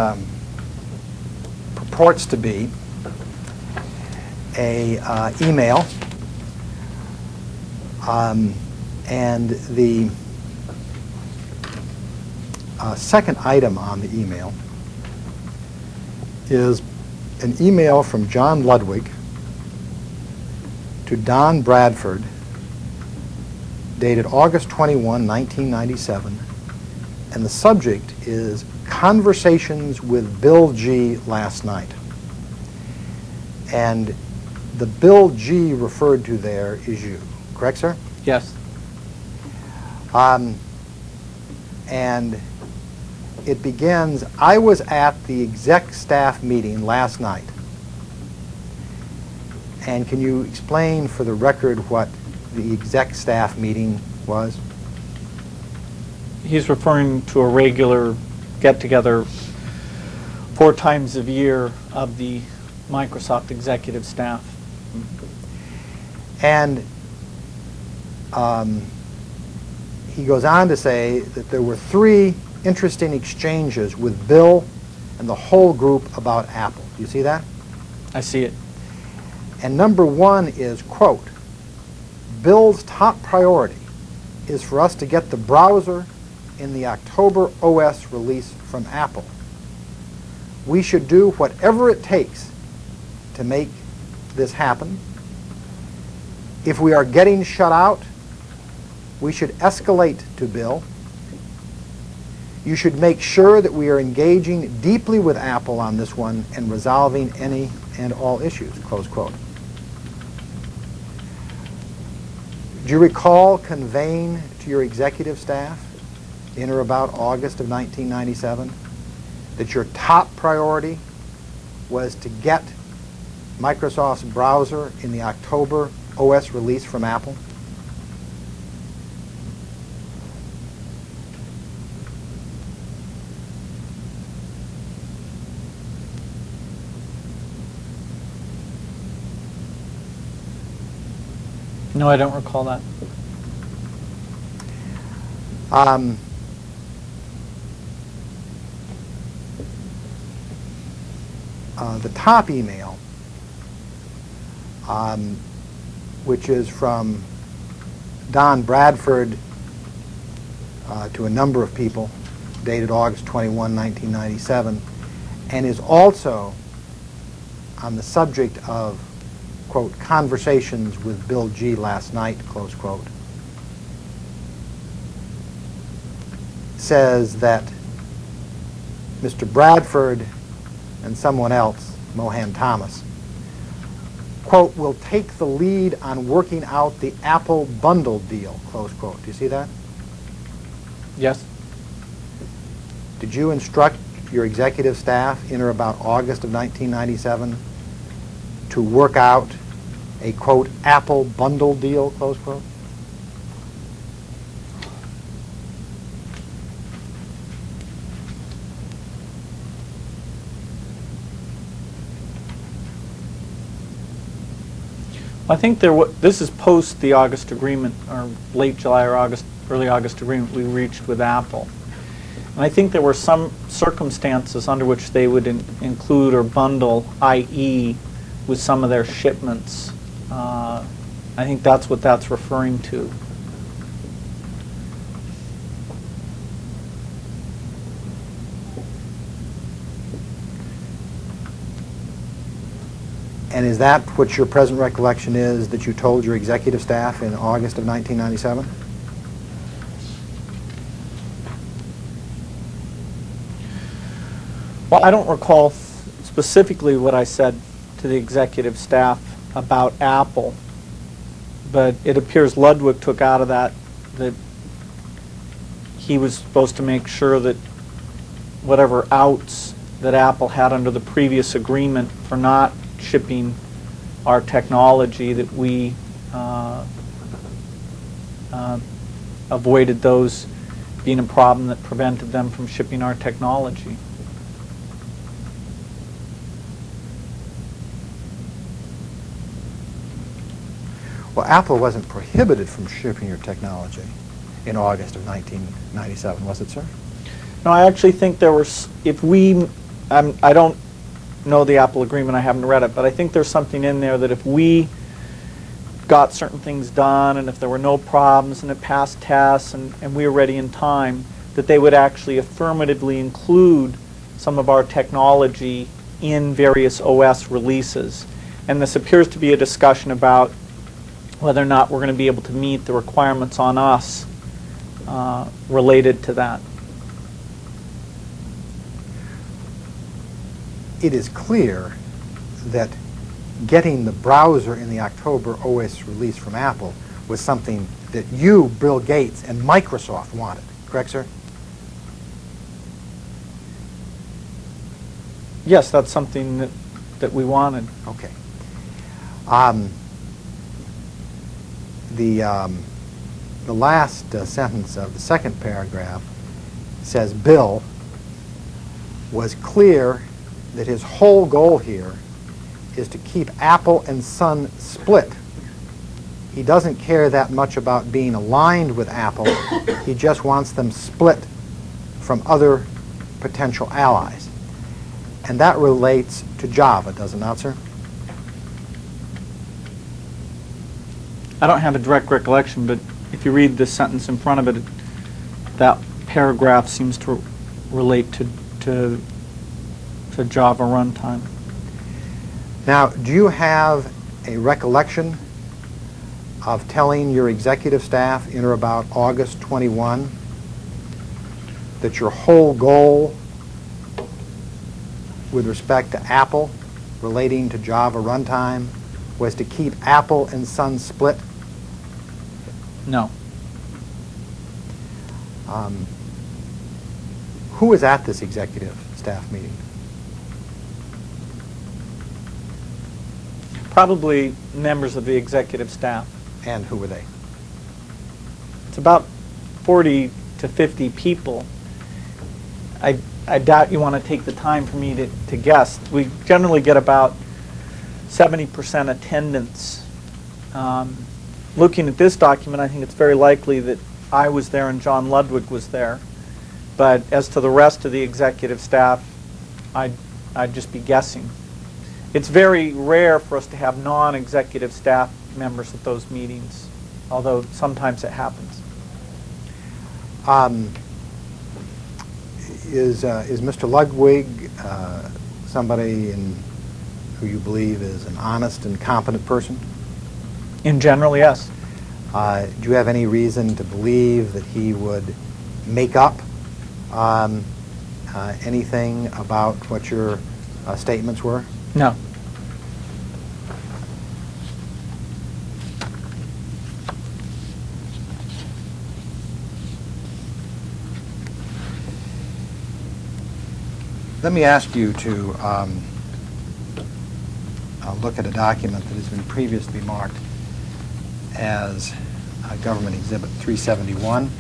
purports to be a email, and the second item on the email is an email from John Ludwig to Don Bradford, dated August 21, 1997, and the subject is Conversations with Bill G. last night. And the Bill G. referred to there is you, correct, sir? Yes. And it begins, I was at the exec staff meeting last night. And can you explain for the record what the exec staff meeting was? He's referring to a regular get-together 4 times a year of the Microsoft executive staff. And he goes on to say that there were 3 interesting exchanges with Bill and the whole group about Apple. Do you see that? I see it. And number 1 is, quote, Bill's top priority is for us to get the browser in the October OS release from Apple. We should do whatever it takes to make this happen. If we are getting shut out, we should escalate to Bill. You should make sure that we are engaging deeply with Apple on this one and resolving any and all issues, close quote. Do you recall conveying to your executive staff in or about August of 1997 that your top priority was to get Microsoft's browser in the October OS release from Apple? No, I don't recall that. The top email, which is from Don Bradford to a number of people, dated August 21, 1997, and is also on the subject of, quote, conversations with Bill G. last night, close quote, says that Mr. Bradford and someone else, Mohan Thomas, quote, will take the lead on working out the Apple bundle deal, close quote. Do you see that? Yes. Did you instruct your executive staff in or about August of 1997 to work out a, quote, Apple bundle deal, close quote? I think this is post the August agreement, or late July or August, early August agreement we reached with Apple. And I think there were some circumstances under which they would include or bundle IE with some of their shipments. I think that's what that's referring to. And is that what your present recollection is that you told your executive staff in August of 1997? Well, I don't recall specifically what I said to the executive staff about Apple, but it appears Ludwig took out of that he was supposed to make sure that whatever outs that Apple had under the previous agreement for not shipping our technology, that we avoided those being a problem that prevented them from shipping our technology. Well, Apple wasn't prohibited from shipping your technology in August of 1997, was it, sir? No, I actually think there were, I don't know the Apple agreement, I haven't read it, but I think there's something in there that if we got certain things done and if there were no problems and it passed tests and we were ready in time, that they would actually affirmatively include some of our technology in various OS releases. And this appears to be a discussion about whether or not we're going to be able to meet the requirements on us related to that. It is clear that getting the browser in the October OS release from Apple was something that you, Bill Gates, and Microsoft wanted. Correct, sir? Yes, that's something that we wanted. Okay. The last sentence of the second paragraph says Bill was clear that his whole goal here is to keep Apple and Sun split. He doesn't care that much about being aligned with Apple. He just wants them split from other potential allies. And that relates to Java, does it not, sir? I don't have a direct recollection, but if you read this sentence in front of it, that paragraph seems to relate to Java runtime. Now, do you have a recollection of telling your executive staff in or about August 21 that your whole goal with respect to Apple relating to Java runtime was to keep Apple and Sun split? No. Who was at this executive staff meeting? Probably members of the executive staff. And who were they? It's about 40 to 50 people. I doubt you want to take the time for me to guess. We generally get about 70% attendance. Looking at this document, I think it's very likely that I was there and John Ludwig was there. But as to the rest of the executive staff, I'd just be guessing. It's very rare for us to have non-executive staff members at those meetings, although sometimes it happens. Is Mr. Ludwig somebody who you believe is an honest and competent person? In general, yes. Do you have any reason to believe that he would make up anything about what your statements were? No. Let me ask you to look at a document that has been previously marked as Government Exhibit 371.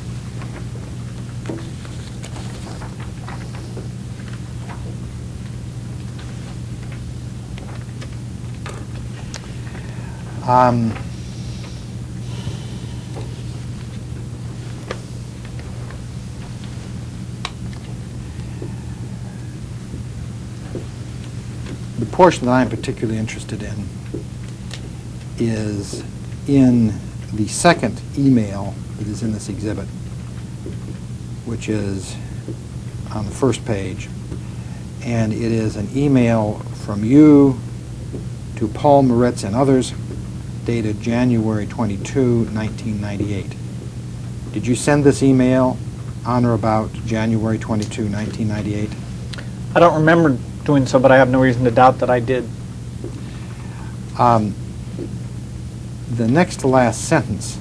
The portion that I'm particularly interested in is in the second email that is in this exhibit, which is on the first page. And it is an email from you to Paul Moritz and others, dated January 22, 1998. Did you send this email on or about January 22, 1998? I don't remember doing so, but I have no reason to doubt that I did. The next to last sentence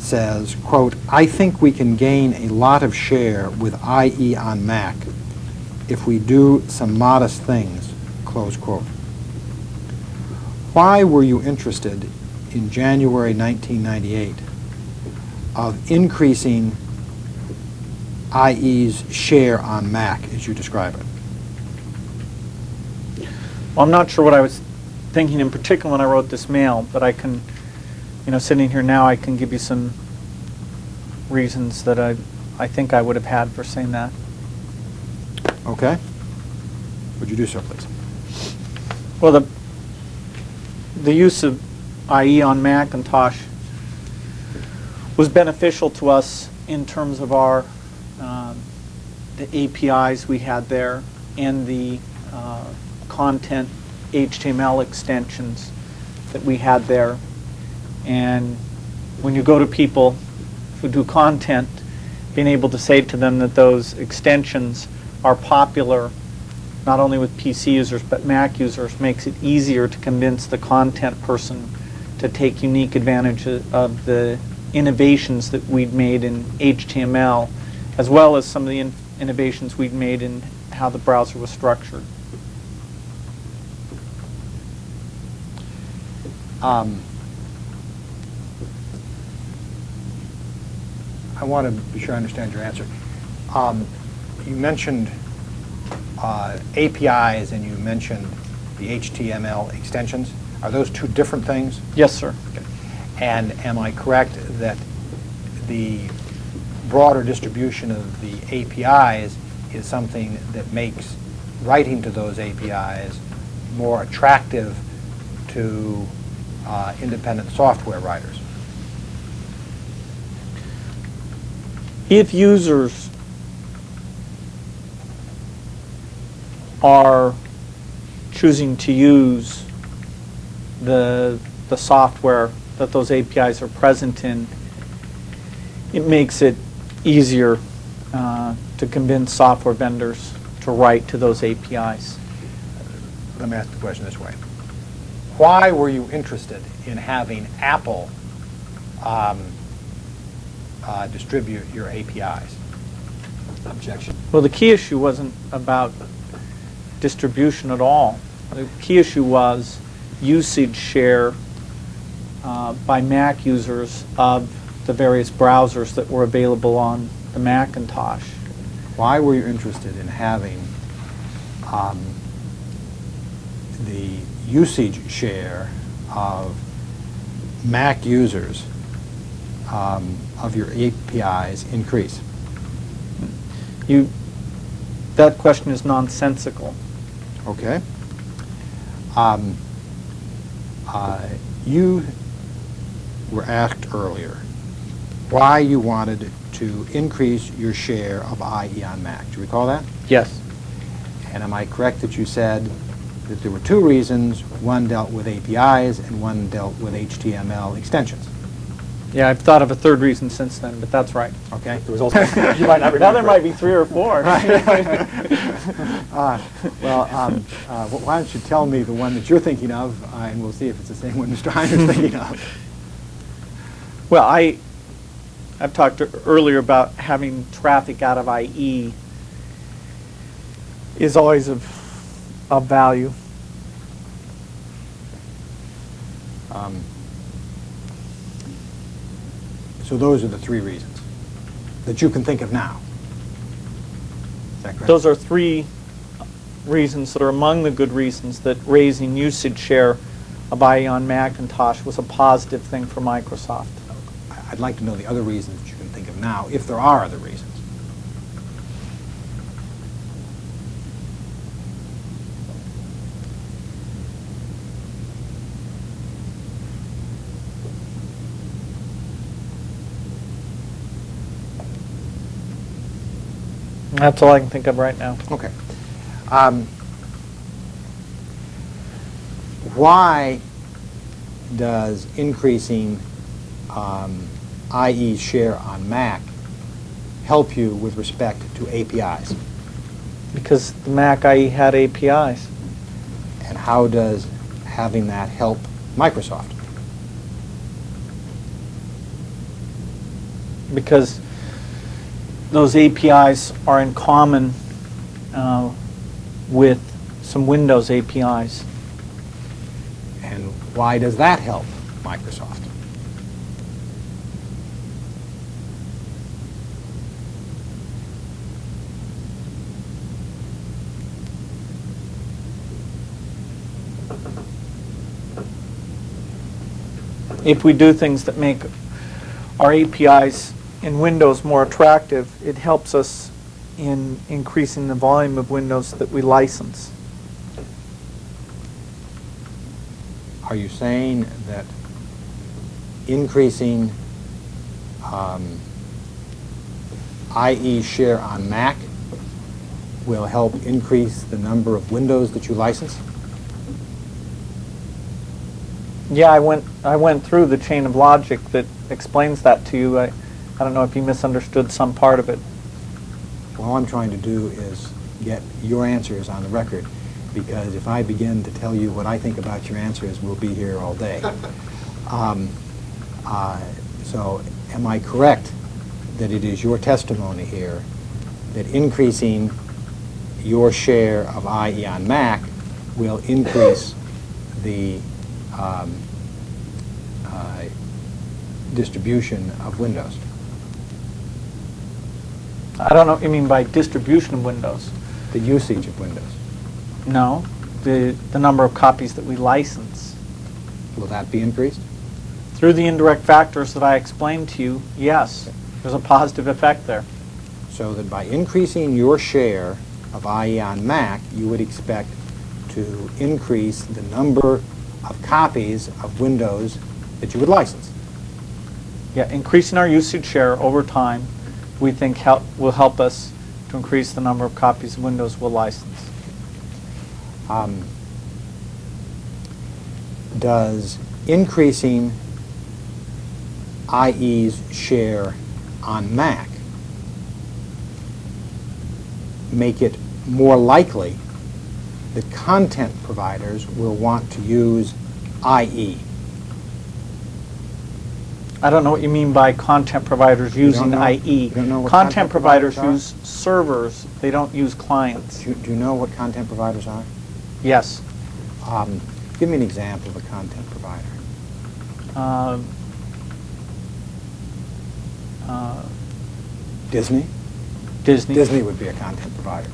says, quote, "I think we can gain a lot of share with IE on Mac if we do some modest things," close quote. Why were you interested in January 1998 of increasing IE's share on Mac, as you describe it? Well, I'm not sure what I was thinking in particular when I wrote this mail, but I can, sitting here now, I can give you some reasons that I think I would have had for saying that. Okay. Would you do so, please? Well, the use of IE on Macintosh was beneficial to us in terms of our the APIs we had there and the content HTML extensions that we had there. And when you go to people who do content, being able to say to them that those extensions are popular not only with PC users but Mac users makes it easier to convince the content person to take unique advantage of the innovations that we'd made in HTML, as well as some of the innovations we'd made in how the browser was structured. I want to be sure I understand your answer. You mentioned APIs and you mentioned the HTML extensions. Are those two different things? Yes, sir. Okay. And am I correct that the broader distribution of the APIs is something that makes writing to those APIs more attractive to independent software writers? If users are choosing to use the software that those APIs are present in, it makes it easier to convince software vendors to write to those APIs. Let me ask the question this way. Why were you interested in having Apple distribute your APIs? Objection. Well, the key issue wasn't about distribution at all. The key issue was usage share by Mac users of the various browsers that were available on the Macintosh. Why were you interested in having the usage share of Mac users of your APIs increase? That question is nonsensical. Okay. You were asked earlier why you wanted to increase your share of IE on Mac. Do you recall that? Yes. And am I correct that you said that there were two reasons? One dealt with APIs and one dealt with HTML extensions. Yeah, I've thought of a third reason since then, but that's right. Okay. The result, you might not remember. Now there might be 3 or 4. Why don't you tell me the one that you're thinking of, and we'll see if it's the same one Mr. Heiner's thinking of. Well, I've talked earlier about having traffic out of IE is always of value. So those are the 3 reasons that you can think of now. Is that correct? Those are 3 reasons that are among the good reasons that raising usage share of IE on Macintosh was a positive thing for Microsoft. I'd like to know the other reasons that you can think of now, if there are other reasons. That's all I can think of right now. Okay. why does increasing IE's share on Mac help you with respect to APIs? Because the Mac IE had APIs. And how does having that help Microsoft? Because those APIs are in common with some Windows APIs. And why does that help Microsoft? If we do things that make our APIs in Windows more attractive, it helps us in increasing the volume of Windows that we license. Are you saying that increasing IE's share on Mac will help increase the number of Windows that you license? Yeah, I went through the chain of logic that explains that to you. I don't know if you misunderstood some part of it. All I'm trying to do is get your answers on the record, because if I begin to tell you what I think about your answers, we'll be here all day. So am I correct that it is your testimony here that increasing your share of IE on Mac will increase the distribution of Windows? I don't know what you mean by distribution of Windows. The usage of Windows. No, the number of copies that we license. Will that be increased? Through the indirect factors that I explained to you, yes, there's a positive effect there. So that by increasing your share of IE on Mac, you would expect to increase the number of copies of Windows that you would license. Yeah, increasing our usage share over time, we think will help us to increase the number of copies of Windows we'll license. Does increasing IE's share on Mac make it more likely that content providers will want to use IE? I don't know what you mean by content providers using know? IE. You don't know what Content providers providers use servers. They don't use clients. Do you know what content providers are? Yes. Give me an example of a content provider. Disney? Disney. Disney would be a content provider.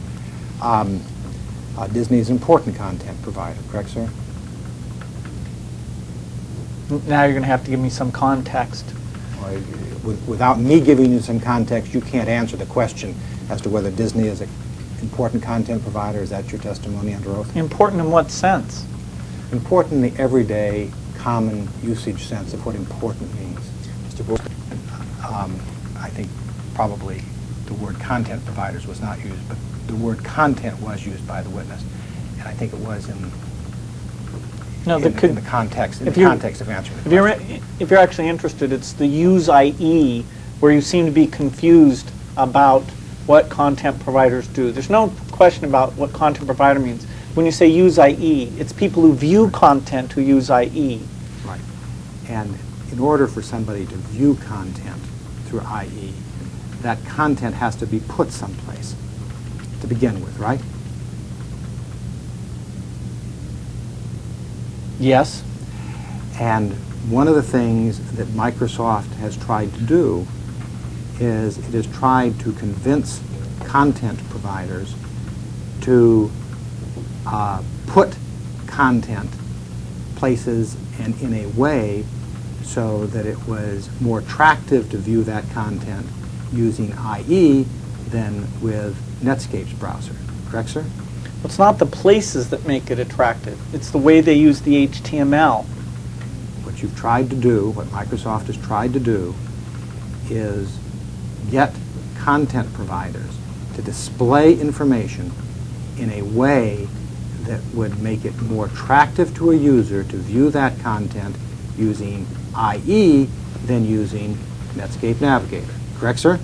Disney is an important content provider, correct, sir? Now you're going to have to give me some context. Or, without me giving you some context, you can't answer the question as to whether Disney is an important content provider. Is that your testimony under oath? Important in what sense? Important in the everyday, common usage sense of what important means. Mr. Board, I think probably the word content providers was not used, but the word content was used by the witness. And I think it was in the context of answering the question. If you're actually interested, it's the use IE where you seem to be confused about what content providers do. There's no question about what content provider means. When you say use IE, it's people who view content who use IE. Right. And in order for somebody to view content through IE, that content has to be put someplace to begin with, right? Yes. And one of the things that Microsoft has tried to do is it has tried to convince content providers to put content places and in a way so that it was more attractive to view that content using IE than with Netscape's browser. Correct, sir? It's not the places that make it attractive. It's the way they use the HTML. What you've tried to do, what Microsoft has tried to do, is get content providers to display information in a way that would make it more attractive to a user to view that content using IE than using Netscape Navigator. Correct, sir?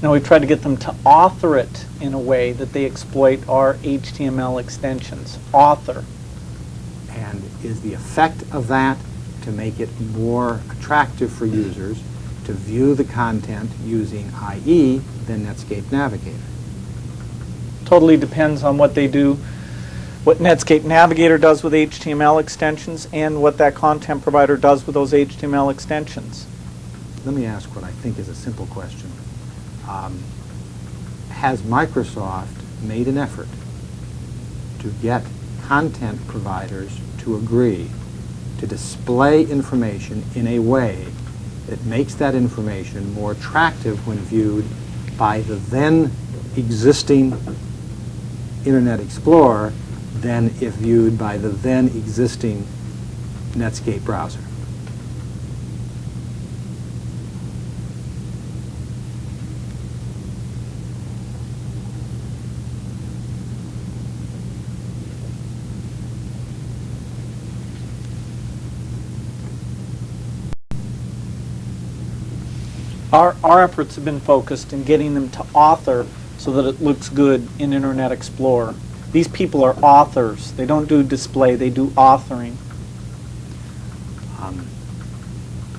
Now, we've tried to get them to author it in a way that they exploit our HTML extensions. Author. And is the effect of that to make it more attractive for users to view the content using IE than Netscape Navigator? Totally depends on what they do, what Netscape Navigator does with HTML extensions and what that content provider does with those HTML extensions. Let me ask what I think is a simple question. Has Microsoft made an effort to get content providers to agree to display information in a way that makes that information more attractive when viewed by the then existing Internet Explorer than if viewed by the then existing Netscape browser? Our efforts have been focused in getting them to author so that it looks good in Internet Explorer. These people are authors. They don't do display, they do authoring.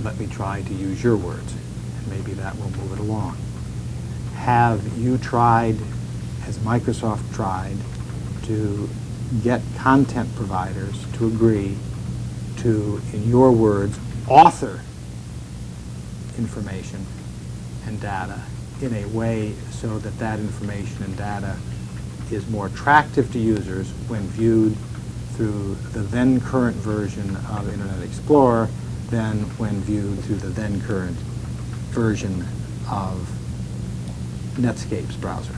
Let me try to use your words, and maybe that will move it along. Have you tried, has Microsoft tried, to get content providers to agree to, in your words, author information and data in a way so that that information and data is more attractive to users when viewed through the then current version of Internet Explorer than when viewed through the then current version of Netscape's browser?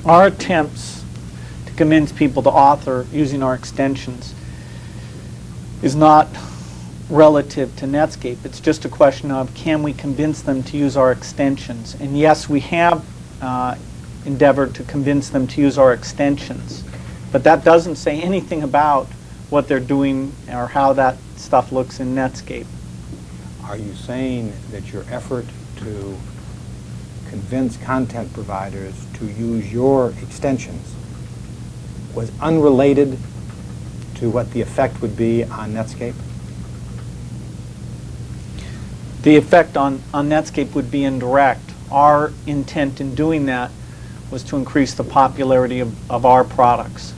Our attempts to convince people to author using our extensions is not relative to Netscape. It's just a question of, can we convince them to use our extensions? And yes, we have endeavored to convince them to use our extensions, but that doesn't say anything about what they're doing or how that stuff looks in Netscape. Are you saying that your effort to convince content providers to use your extensions was unrelated to what the effect would be on Netscape? The effect on Netscape would be indirect. Our intent in doing that was to increase the popularity of our products.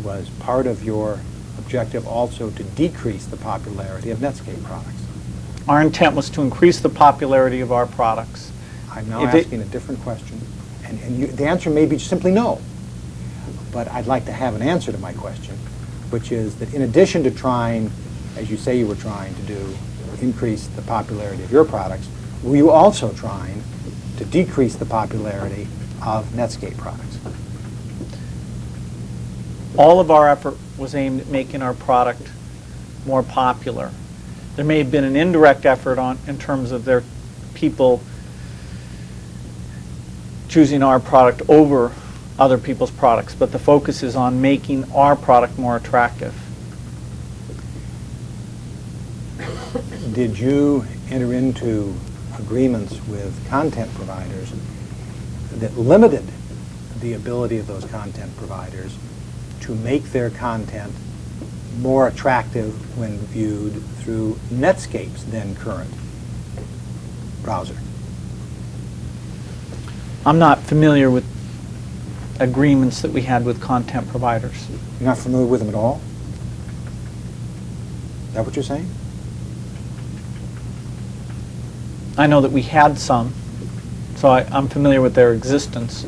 Was part of your objective also to decrease the popularity of Netscape products? Our intent was to increase the popularity of our products. I'm now asking a different question, and the answer may be simply no. But I'd like to have an answer to my question, which is that in addition to trying, as you say you were trying to do, increase the popularity of your products, were you also trying to decrease the popularity of Netscape products? All of our effort was aimed at making our product more popular. There may have been an indirect effort in terms of their people choosing our product over other people's products, but the focus is on making our product more attractive. Did you enter into agreements with content providers that limited the ability of those content providers to make their content more attractive when viewed through Netscape's then current browser? I'm not familiar with agreements that we had with content providers. You're not familiar with them at all? Is that what you're saying? I know that we had some, so I'm familiar with their existence.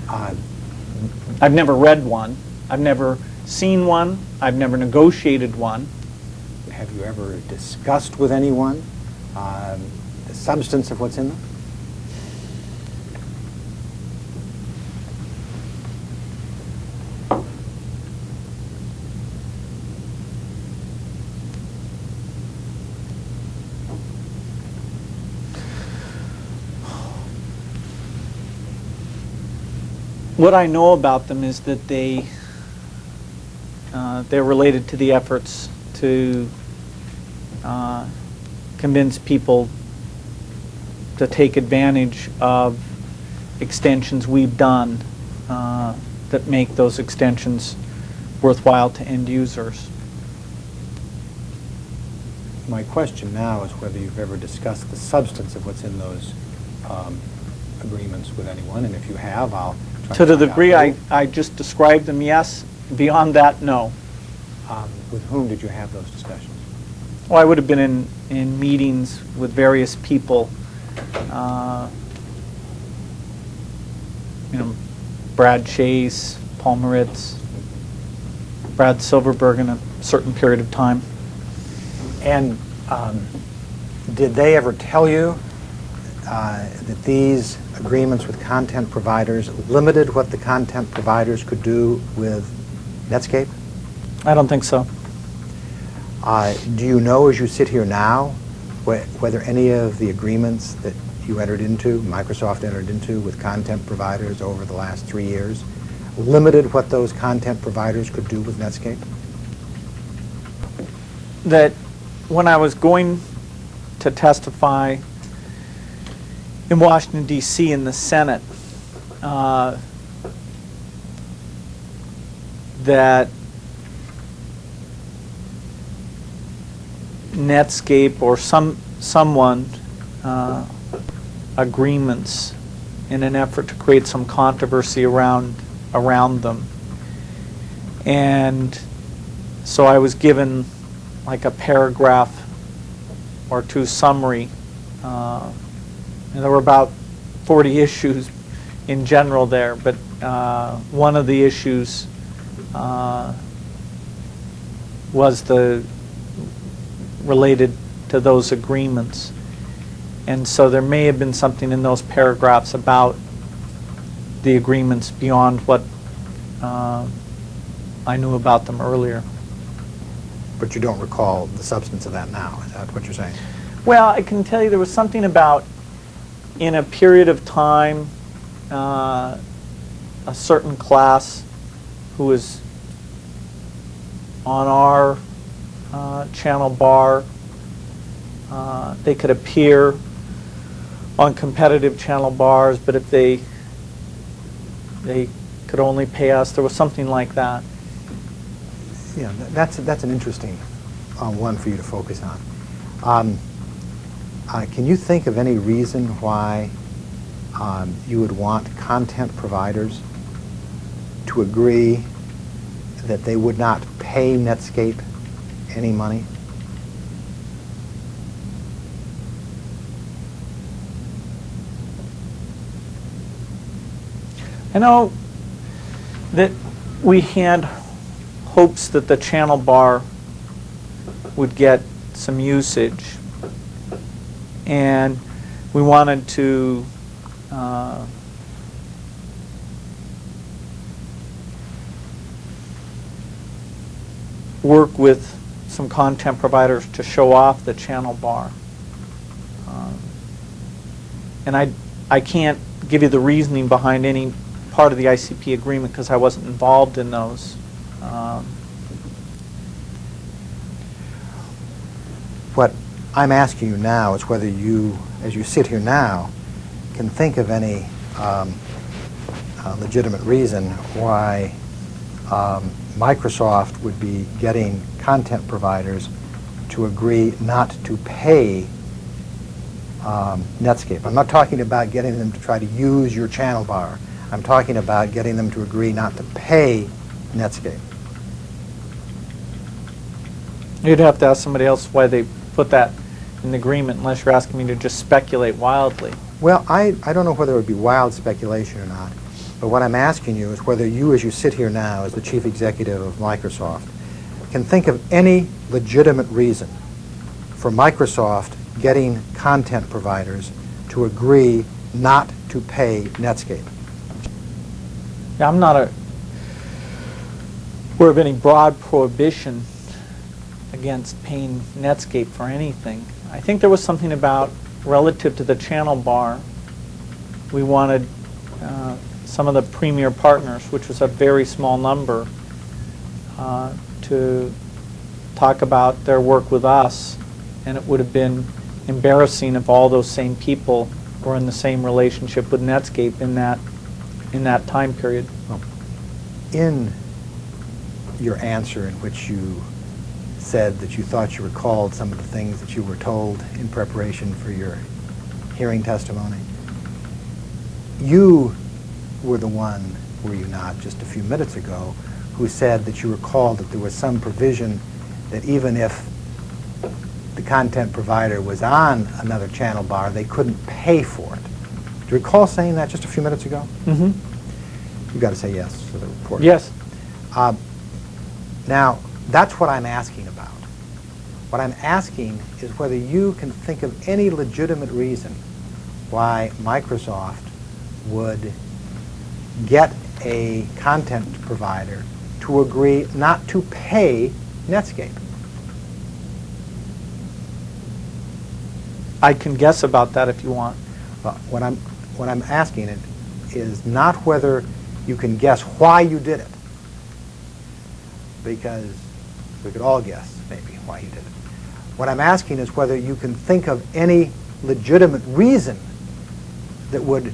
I've never read one. I've never seen one. I've never negotiated one. Have you ever discussed with anyone the substance of what's in them? What I know about them is that they're related to the efforts to convince people to take advantage of extensions we've done that make those extensions worthwhile to end users. My question now is whether you've ever discussed the substance of what's in those agreements with anyone, and if you have, I'll try To the find out degree who. I just described them, yes. Beyond that, no. With whom did you have those discussions? Well, I would have been in meetings with various people, Brad Chase, Paul Moritz, Brad Silverberg in a certain period of time. And did they ever tell you that these agreements with content providers limited what the content providers could do with Netscape? I don't think so. Do you know, as you sit here now, whether any of the agreements that you entered into, Microsoft entered into with content providers over the last 3 years, limited what those content providers could do with Netscape? That when I was going to testify in Washington, D.C. in the Senate, that Netscape or someone agreements in an effort to create some controversy around them. And so I was given like a paragraph or two summary. And there were about 40 issues in general there, but one of the issues was related to those agreements. And so there may have been something in those paragraphs about the agreements beyond what I knew about them earlier. But you don't recall the substance of that now, is that what you're saying? Well, I can tell you there was something about, in a period of time, a certain class who was on our channel bar, they could appear on competitive channel bars, but if they could only pay us, there was something like that. Yeah, that's an interesting one for you to focus on. Can you think of any reason why you would want content providers to agree that they would not pay Netscape any money? I know that we had hopes that the channel bar would get some usage, and we wanted to work with some content providers to show off the channel bar. And I can't give you the reasoning behind any part of the ICP agreement because I wasn't involved in those. What I'm asking you now is whether you, as you sit here now, can think of any legitimate reason why Microsoft would be getting content providers to agree not to pay Netscape. I'm not talking about getting them to try to use your channel bar. I'm talking about getting them to agree not to pay Netscape. You'd have to ask somebody else why they put that in the agreement, unless you're asking me to just speculate wildly. Well, I don't know whether it would be wild speculation or not, but what I'm asking you is whether you, as you sit here now as the chief executive of Microsoft, can think of any legitimate reason for Microsoft getting content providers to agree not to pay Netscape. Yeah, I'm not aware of any broad prohibition against paying Netscape for anything. I think there was something about, relative to the channel bar, we wanted some of the premier partners, which was a very small number, to talk about their work with us, and it would have been embarrassing if all those same people were in the same relationship with Netscape in that time period. Well, in your answer in which you said that you thought you recalled some of the things that you were told in preparation for your hearing testimony, you were the one, were you not, just a few minutes ago, who said that you recalled that there was some provision that even if the content provider was on another channel bar, they couldn't pay for it. Do you recall saying that just a few minutes ago? Mm-hmm. You've got to say yes for the report. Yes. Now, that's what I'm asking about. What I'm asking is whether you can think of any legitimate reason why Microsoft would get a content provider to agree not to pay Netscape. I can guess about that if you want. What I'm asking it is not whether you can guess why you did it, because we could all guess maybe why you did it. What I'm asking is whether you can think of any legitimate reason that would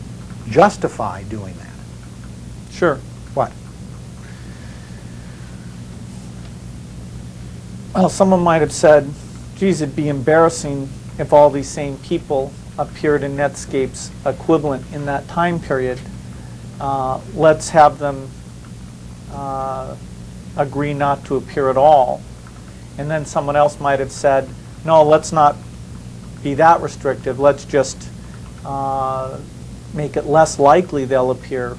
justify doing that. Sure. What? Well, someone might have said, geez, it'd be embarrassing if all these same people appeared in Netscape's equivalent in that time period. Let's have them agree not to appear at all. And then someone else might have said, no, let's not be that restrictive. Let's just make it less likely they'll appear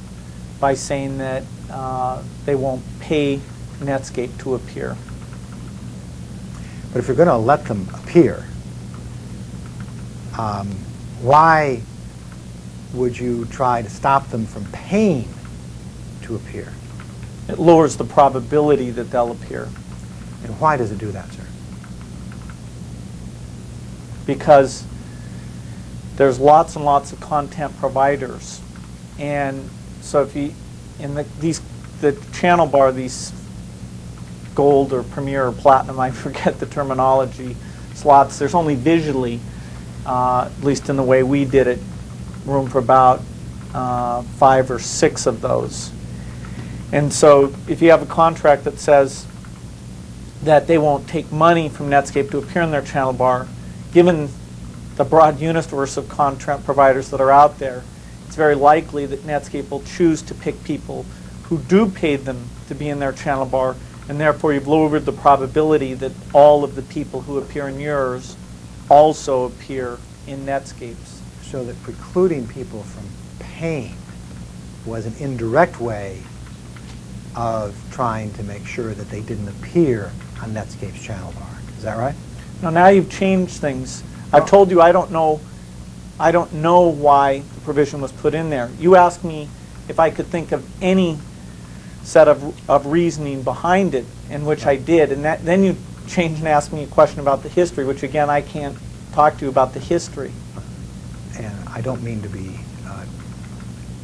by saying that they won't pay Netscape to appear. But if you're going to let them appear, why would you try to stop them from paying to appear? It lowers the probability that they'll appear. And why does it do that, sir? Because there's lots and lots of content providers, and so if you the channel bar, these gold or premier or platinum, I forget the terminology, slots, there's only visually, at least in the way we did it, room for about 5 or 6 of those. And so if you have a contract that says that they won't take money from Netscape to appear in their channel bar, given the broad universe of content providers that are out there, it's very likely that Netscape will choose to pick people who do pay them to be in their channel bar, and therefore you've lowered the probability that all of the people who appear in yours also appear in Netscape's. So that precluding people from paying was an indirect way of trying to make sure that they didn't appear on Netscape's channel bar. Is that right? Now you've changed things. I've told you I don't know why the provision was put in there. You asked me if I could think of any set of reasoning behind it, in which I did, and then you changed and asked me a question about the history, which again I can't talk to you about the history. And I don't mean to be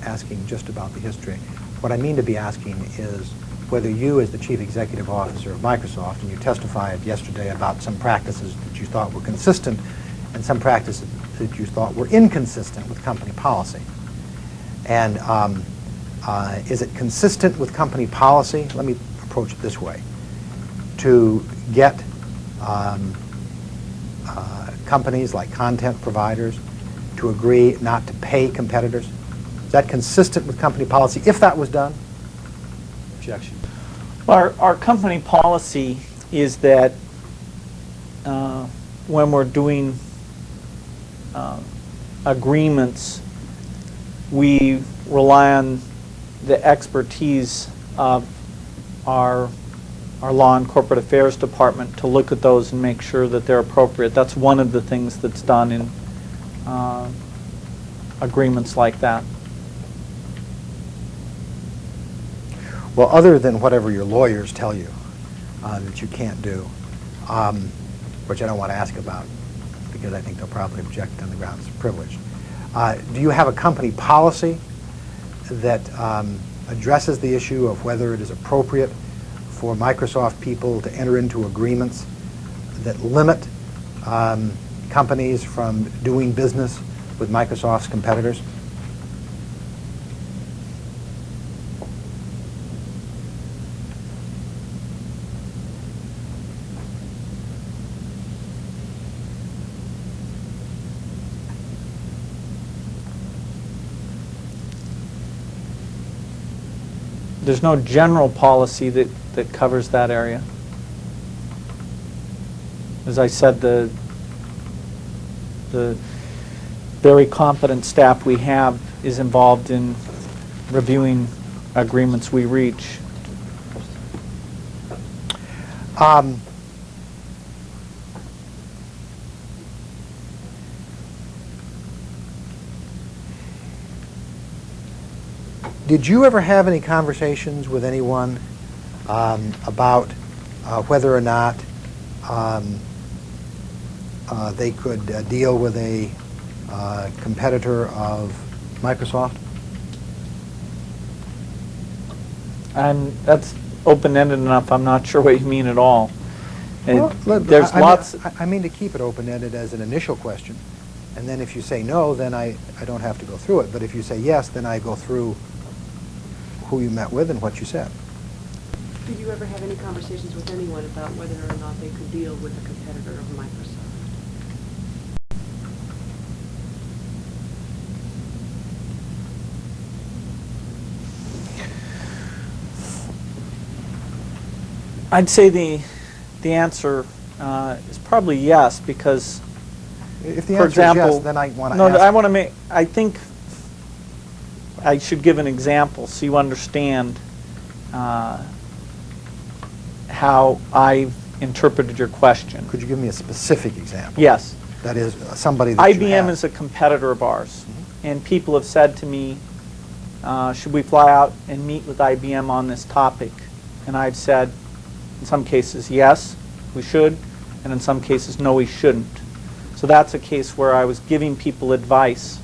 asking just about the history. What I mean to be asking is whether you, as the Chief Executive Officer of Microsoft, and you testified yesterday about some practices that you thought were consistent and some practices that you thought were inconsistent with company policy. And is it consistent with company policy? Let me approach it this way. To get companies like content providers to agree not to pay competitors? Is that consistent with company policy if that was done? Objection. Our company policy is that when we're doing agreements, we rely on the expertise of our Law and Corporate Affairs Department to look at those and make sure that they're appropriate. That's one of the things that's done in agreements like that. Well, other than whatever your lawyers tell you that you can't do, which I don't want to ask about because I think they'll probably object on the grounds of privilege, do you have a company policy that addresses the issue of whether it is appropriate for Microsoft people to enter into agreements that limit companies from doing business with Microsoft's competitors? There's no general policy that covers that area. As I said, the very competent staff we have is involved in reviewing agreements we reach. Did you ever have any conversations with anyone about whether or not they could deal with a competitor of Microsoft? And that's open-ended enough. I'm not sure what you mean at all. There's I lots. I mean to keep it open-ended as an initial question, and then if you say no, then I don't have to go through it. But if you say yes, then I go through who you met with and what you said. Did you ever have any conversations with anyone about whether or not they could deal with a competitor of Microsoft? I'd say the answer is probably yes, because, If the for answer example, is yes, then I want to no, ask. I want to make. I think I should give an example so you understand how I've interpreted your question. Could you give me a specific example? Yes. That is, somebody that you IBM have. is a competitor of ours, and people have said to me, should we fly out and meet with IBM on this topic? And I've said, in some cases, yes, we should, and in some cases, no, we shouldn't. So that's a case where I was giving people advice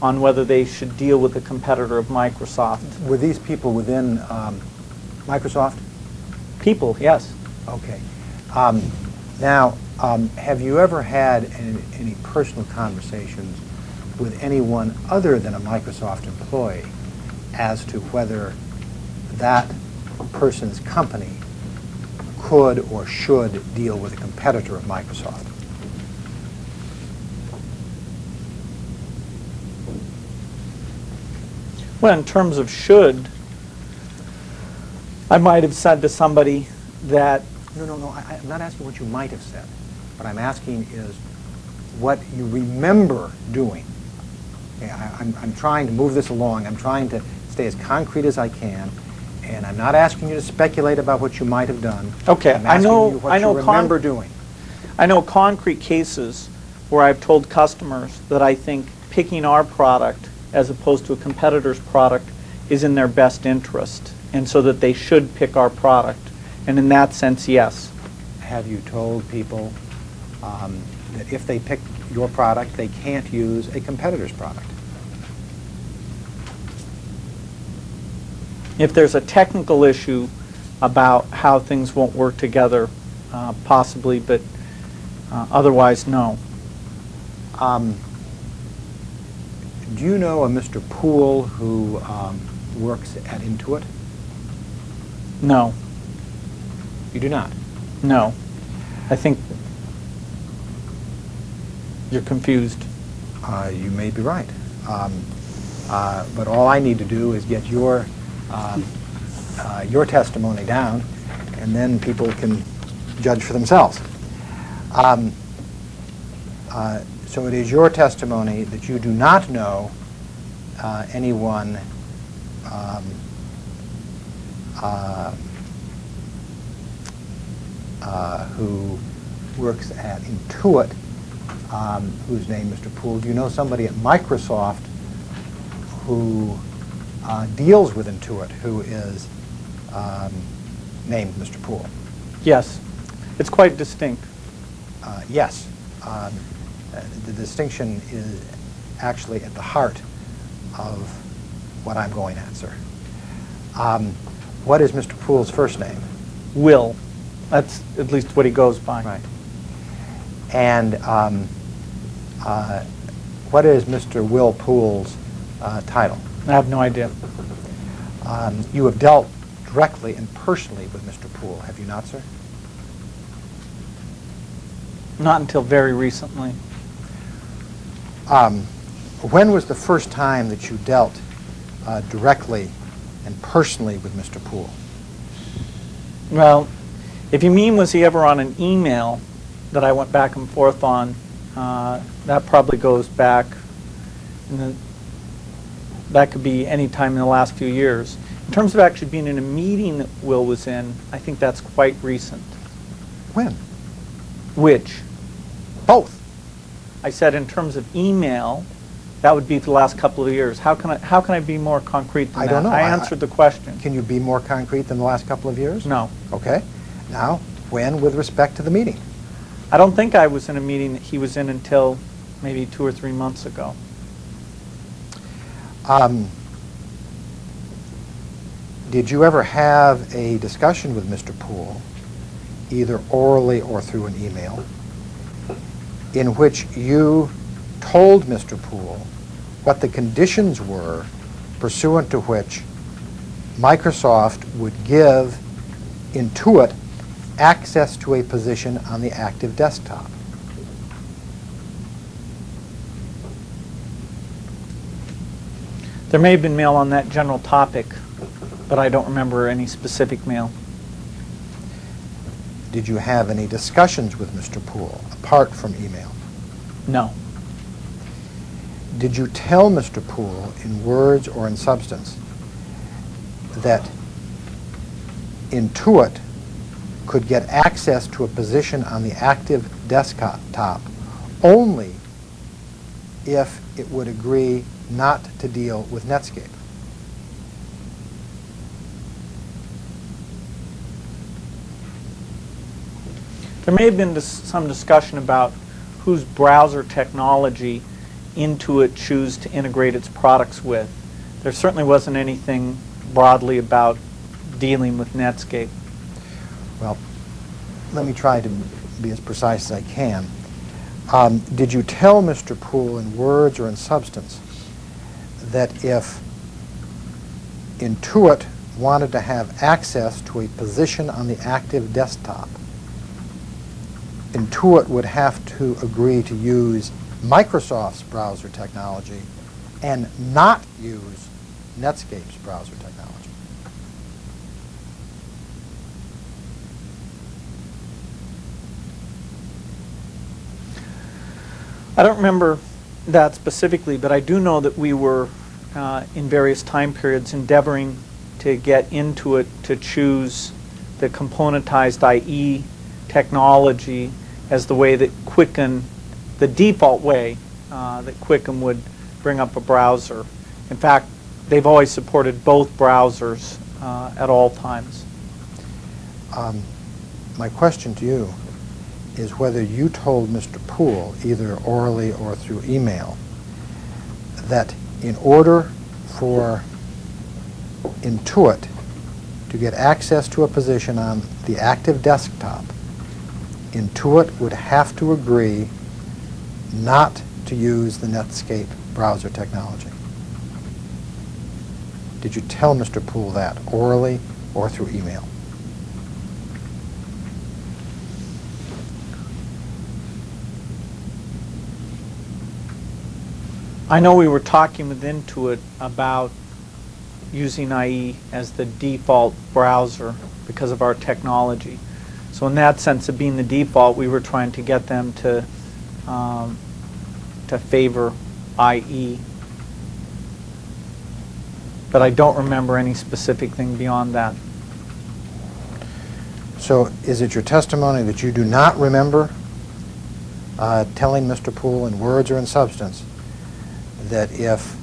on whether they should deal with a competitor of Microsoft. Were these people within Microsoft? People, yes. Okay. Now, have you ever had any personal conversations with anyone other than a Microsoft employee as to whether that person's company could or should deal with a competitor of Microsoft? Well, in terms of should, I might have said to somebody that No. I'm not asking what you might have said. What I'm asking is what you remember doing. Okay, I'm trying to move this along. I'm trying to stay as concrete as I can, and I'm not asking you to speculate about what you might have done. Okay, I'm I asking know- you what I know you remember doing. I know concrete cases where I've told customers that I think picking our product as opposed to a competitor's product is in their best interest, and so that they should pick our product. And in that sense, yes. Have you told people that if they pick your product, they can't use a competitor's product? If there's a technical issue about how things won't work together, possibly, but otherwise, no. Do you know a Mr. Poole who works at Intuit? No. You do not? No. I think you're confused. You may be right. But all I need to do is get your testimony down, and then people can judge for themselves. So it is your testimony that you do not know anyone who works at Intuit, whose name Mr. Poole. Do you know somebody at Microsoft who deals with Intuit who is named Mr. Poole? Yes. It's quite distinct. Yes. The distinction is actually at the heart of what I'm going at, sir. What is Mr. Poole's first name? Will. That's at least what he goes by. Right. And what is Mr. Will Poole's title? I have no idea. You have dealt directly and personally with Mr. Poole, have you not, sir? Not until very recently. When was the first time that you dealt directly and personally with Mr. Poole? Well, if you mean was he ever on an email that I went back and forth on, that probably goes back, that could be any time in the last few years. In terms of actually being in a meeting that Will was in, I think that's quite recent. When? Which? Both. I said in terms of email, that would be the last couple of years. How can I be more concrete than that? I don't know. I answered the question. Can you be more concrete than the last couple of years? No. Okay. Now, when with respect to the meeting? I don't think I was in a meeting that he was in until maybe 2 or 3 months ago. Did you ever have a discussion with Mr. Poole, either orally or through an email, in which you told Mr. Poole what the conditions were pursuant to which Microsoft would give Intuit access to a position on the active desktop? There may have been mail on that general topic, but I don't remember any specific mail. Did you have any discussions with Mr. Poole apart from email? No. Did you tell Mr. Poole in words or in substance that Intuit could get access to a position on the active desktop only if it would agree not to deal with Netscape? There may have been some discussion about whose browser technology Intuit choose to integrate its products with. There certainly wasn't anything broadly about dealing with Netscape. Well, let me try to be as precise as I can. Did you tell Mr. Poole in words or in substance that if Intuit wanted to have access to a position on the active desktop, Intuit would have to agree to use Microsoft's browser technology and not use Netscape's browser technology? I don't remember that specifically, but I do know that we were in various time periods endeavoring to get Intuit to choose the componentized IE technology as the way that Quicken, the default way that Quicken would bring up a browser. In fact, they've always supported both browsers at all times. My question to you is whether you told Mr. Poole, either orally or through email, that in order for Intuit to get access to a position on the active desktop, Intuit would have to agree not to use the Netscape browser technology. Did you tell Mr. Poole that orally or through email? I know we were talking with Intuit about using IE as the default browser because of our technology. So in that sense of being the default, we were trying to get them to favor IE. But I don't remember any specific thing beyond that. So is it your testimony that you do not remember telling Mr. Poole in words or in substance that if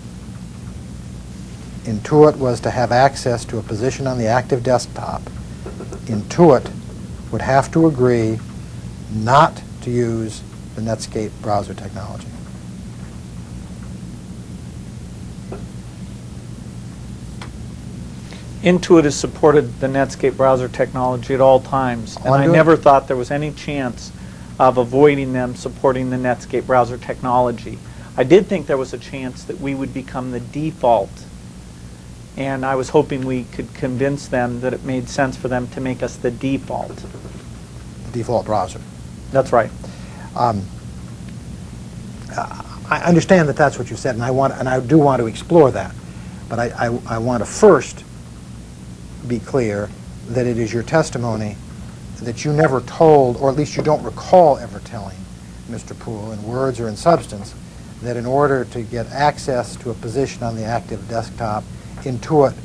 Intuit was to have access to a position on the active desktop, Intuit would have to agree not to use the Netscape browser technology? Intuit has supported the Netscape browser technology at all times, and I Onto it? never thought there was any chance of avoiding them supporting the Netscape browser technology. I did think there was a chance that we would become the default, and I was hoping we could convince them that it made sense for them to make us the default. The default browser. That's right. I understand that that's what you said, and I do want to explore that. But I want to first be clear that it is your testimony that you never told, or at least you don't recall ever telling Mr. Poole in words or in substance, that in order to get access to a position on the active desktop, Intuit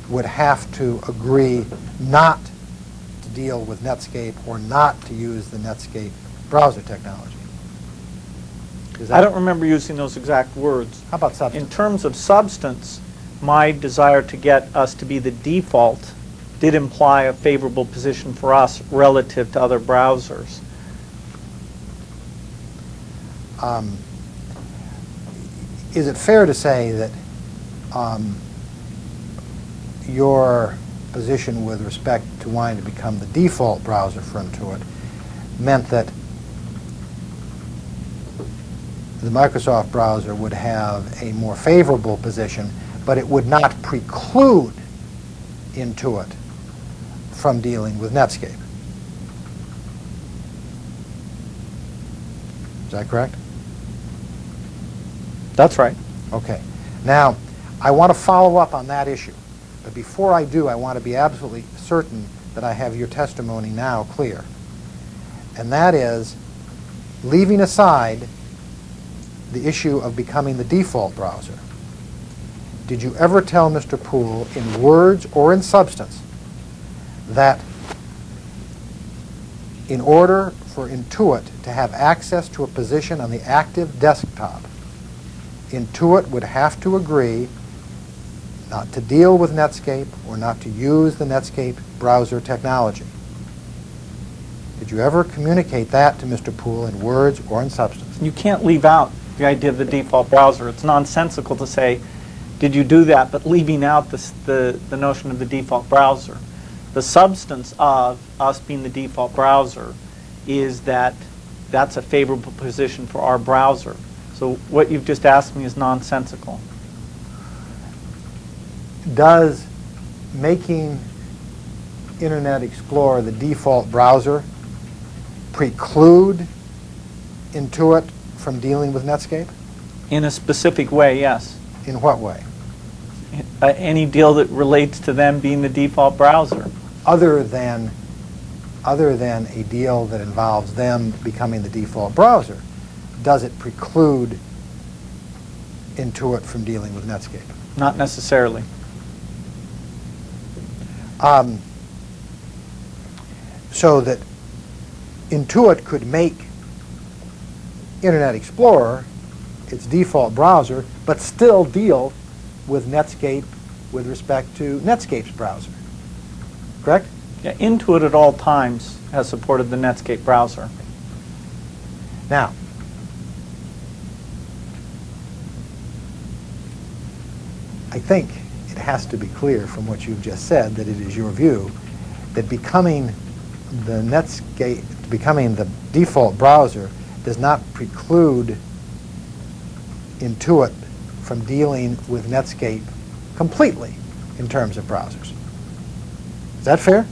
would have to agree not to deal with Netscape or not to use the Netscape browser technology. I don't remember using those exact words. How about substance? In terms of substance, my desire to get us to be the default did imply a favorable position for us relative to other browsers. Is it fair to say that your position with respect to wanting to become the default browser for Intuit meant that the Microsoft browser would have a more favorable position, but it would not preclude Intuit from dealing with Netscape? Is that correct? That's right. Okay. Now, I want to follow up on that issue. But before I do, I want to be absolutely certain that I have your testimony now clear. And that is, leaving aside the issue of becoming the default browser, did you ever tell Mr. Poole in words or in substance that in order for Intuit to have access to a position on the active desktop, Intuit would have to agree not to deal with Netscape or not to use the Netscape browser technology? Did you ever communicate that to Mr. Poole in words or in substance? You can't leave out the idea of the default browser. It's nonsensical to say, did you do that, but leaving out the notion of the default browser. The substance of us being the default browser is that that's a favorable position for our browser. So what you've just asked me is nonsensical. Does making Internet Explorer the default browser preclude Intuit from dealing with Netscape? In a specific way, yes. In what way? Any deal that relates to them being the default browser. Other than a deal that involves them becoming the default browser, does it preclude Intuit from dealing with Netscape? Not necessarily. So that Intuit could make Internet Explorer its default browser, but still deal with Netscape with respect to Netscape's browser. Correct? Yeah, Intuit at all times has supported the Netscape browser. Now, I think it has to be clear from what you've just said that it is your view that becoming the default browser does not preclude Intuit from dealing with Netscape completely in terms of browsers. Is that fair?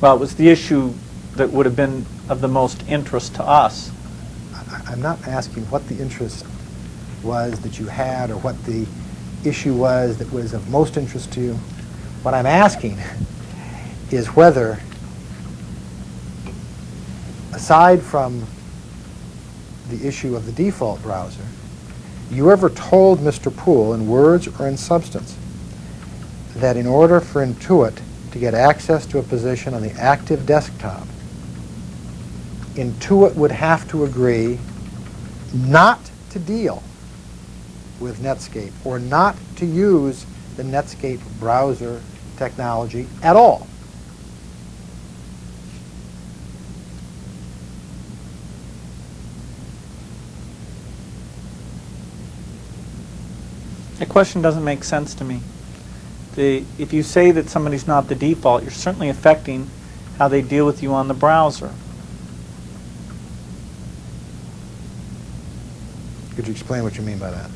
Well, it was the issue that would have been of the most interest to us. I'm not asking what the interest was that you had or what the issue was that was of most interest to you. What I'm asking is whether, aside from the issue of the default browser, you ever told Mr. Poole in words or in substance that in order for Intuit to get access to a position on the active desktop, Intuit would have to agree not to deal with Netscape or not to use the Netscape browser technology at all? The question doesn't make sense to me. If you say that somebody's not the default, you're certainly affecting how they deal with you on the browser. Could you explain what you mean by that?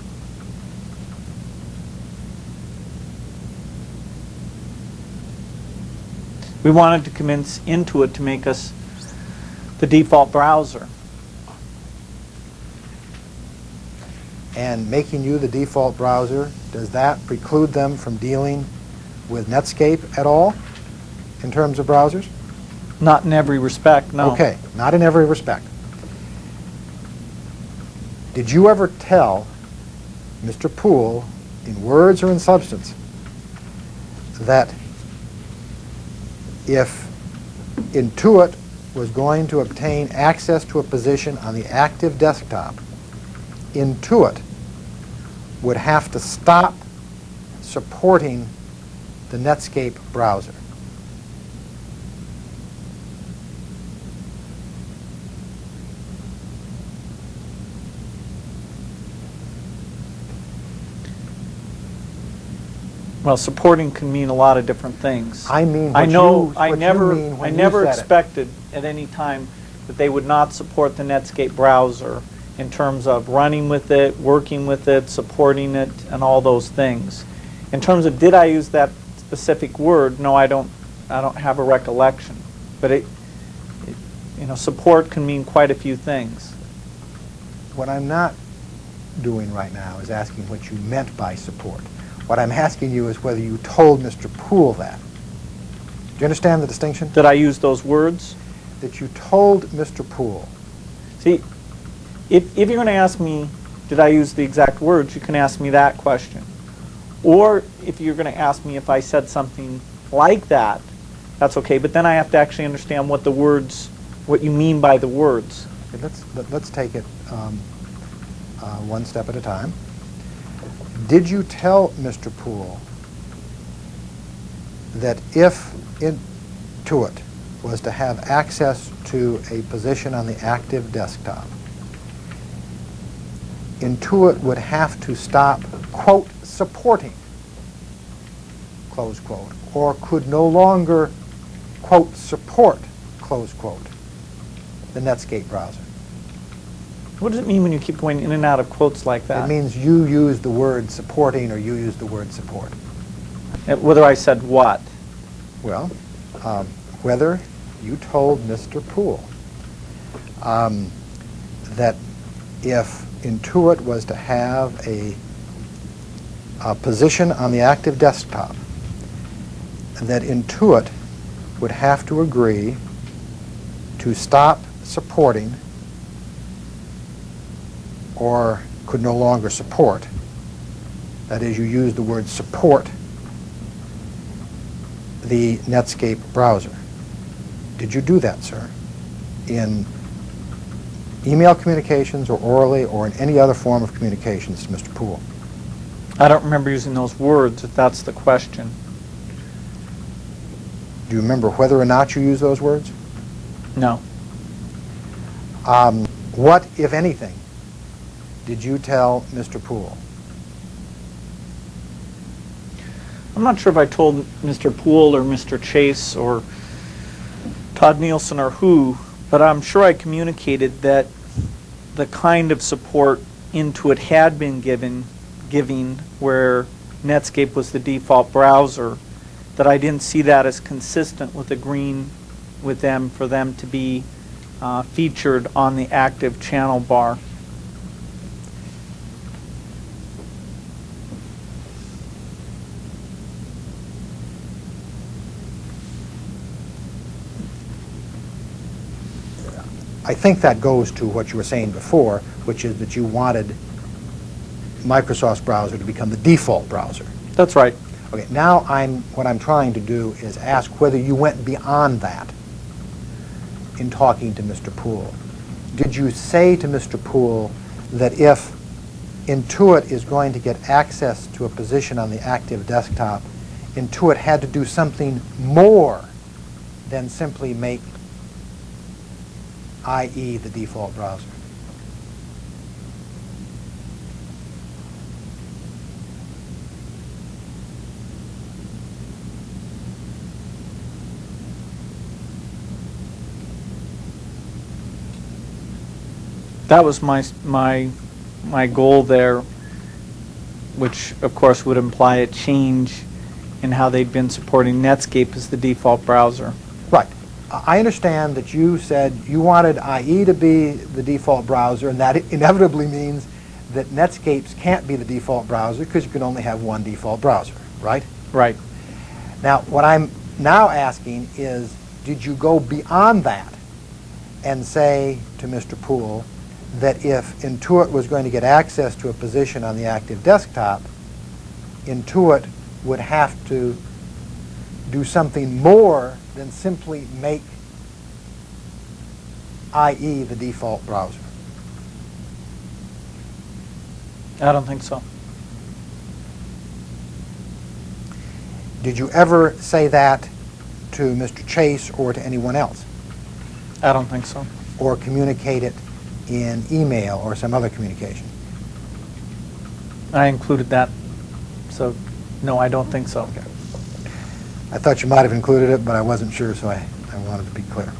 We wanted to convince Intuit to make us the default browser. And making you the default browser, does that preclude them from dealing with Netscape at all in terms of browsers? Not in every respect, no. Okay, not in every respect. Did you ever tell Mr. Poole, in words or in substance, that if Intuit was going to obtain access to a position on the active desktop, Intuit would have to stop supporting the Netscape browser? Well, supporting can mean a lot of different things. I mean I what know. you, I what never. you mean I when never you said it. expected at any time that they would not support the Netscape browser in terms of running with it, working with it, supporting it, and all those things. In terms of did I use that specific word? No, I don't. I don't have a recollection. But support can mean quite a few things. What I'm not doing right now is asking what you meant by support. What I'm asking you is whether you told Mr. Poole that. Do you understand the distinction? Did I use those words? That you told Mr. Poole. See, if you're going to ask me, did I use the exact words, you can ask me that question. Or if you're going to ask me if I said something like that, that's okay. But then I have to actually understand what the words, what you mean by the words. Okay, let's take it one step at a time. Did you tell Mr. Poole that if Intuit was to have access to a position on the active desktop, Intuit would have to stop, quote, supporting, close quote, or could no longer, quote, support, close quote, the Netscape browser? What does it mean when you keep going in and out of quotes like that? It means you use the word supporting or you use the word support. Whether I said what? Well, whether you told Mr. Poole that if Intuit was to have a position on the active desktop, that Intuit would have to agree to stop supporting or could no longer support. That is, you use the word support the Netscape browser. Did you do that, sir? In email communications or orally or in any other form of communications to Mr. Poole? I don't remember using those words, if that's the question. Do you remember whether or not you used those words? No. What, if anything, did you tell Mr. Poole? I'm not sure if I told Mr. Poole or Mr. Chase or Todd Nielsen or who, but I'm sure I communicated that the kind of support Intuit had been giving where Netscape was the default browser, that I didn't see that as consistent with agreeing with them for them to be featured on the active channel bar. I think that goes to what you were saying before, which is that you wanted Microsoft's browser to become the default browser. That's right. Okay, now what I'm trying to do is ask whether you went beyond that in talking to Mr. Poole. Did you say to Mr. Poole that if Intuit is going to get access to a position on the active desktop, Intuit had to do something more than simply make IE the default browser? That was my goal there, which of course would imply a change in how they've been supporting Netscape as the default browser. Right. I understand that you said you wanted IE to be the default browser, and that inevitably means that Netscapes can't be the default browser because you can only have one default browser, right? Right. Now, what I'm now asking is, did you go beyond that and say to Mr. Poole that if Intuit was going to get access to a position on the active desktop, Intuit would have to do something more than simply make IE the default browser? I don't think so. Did you ever say that to Mr. Chase or to anyone else? I don't think so. Or communicate it in email or some other communication? I included that. So, no, I don't think so. I thought you might have included it, but I wasn't sure, so I wanted to be clear.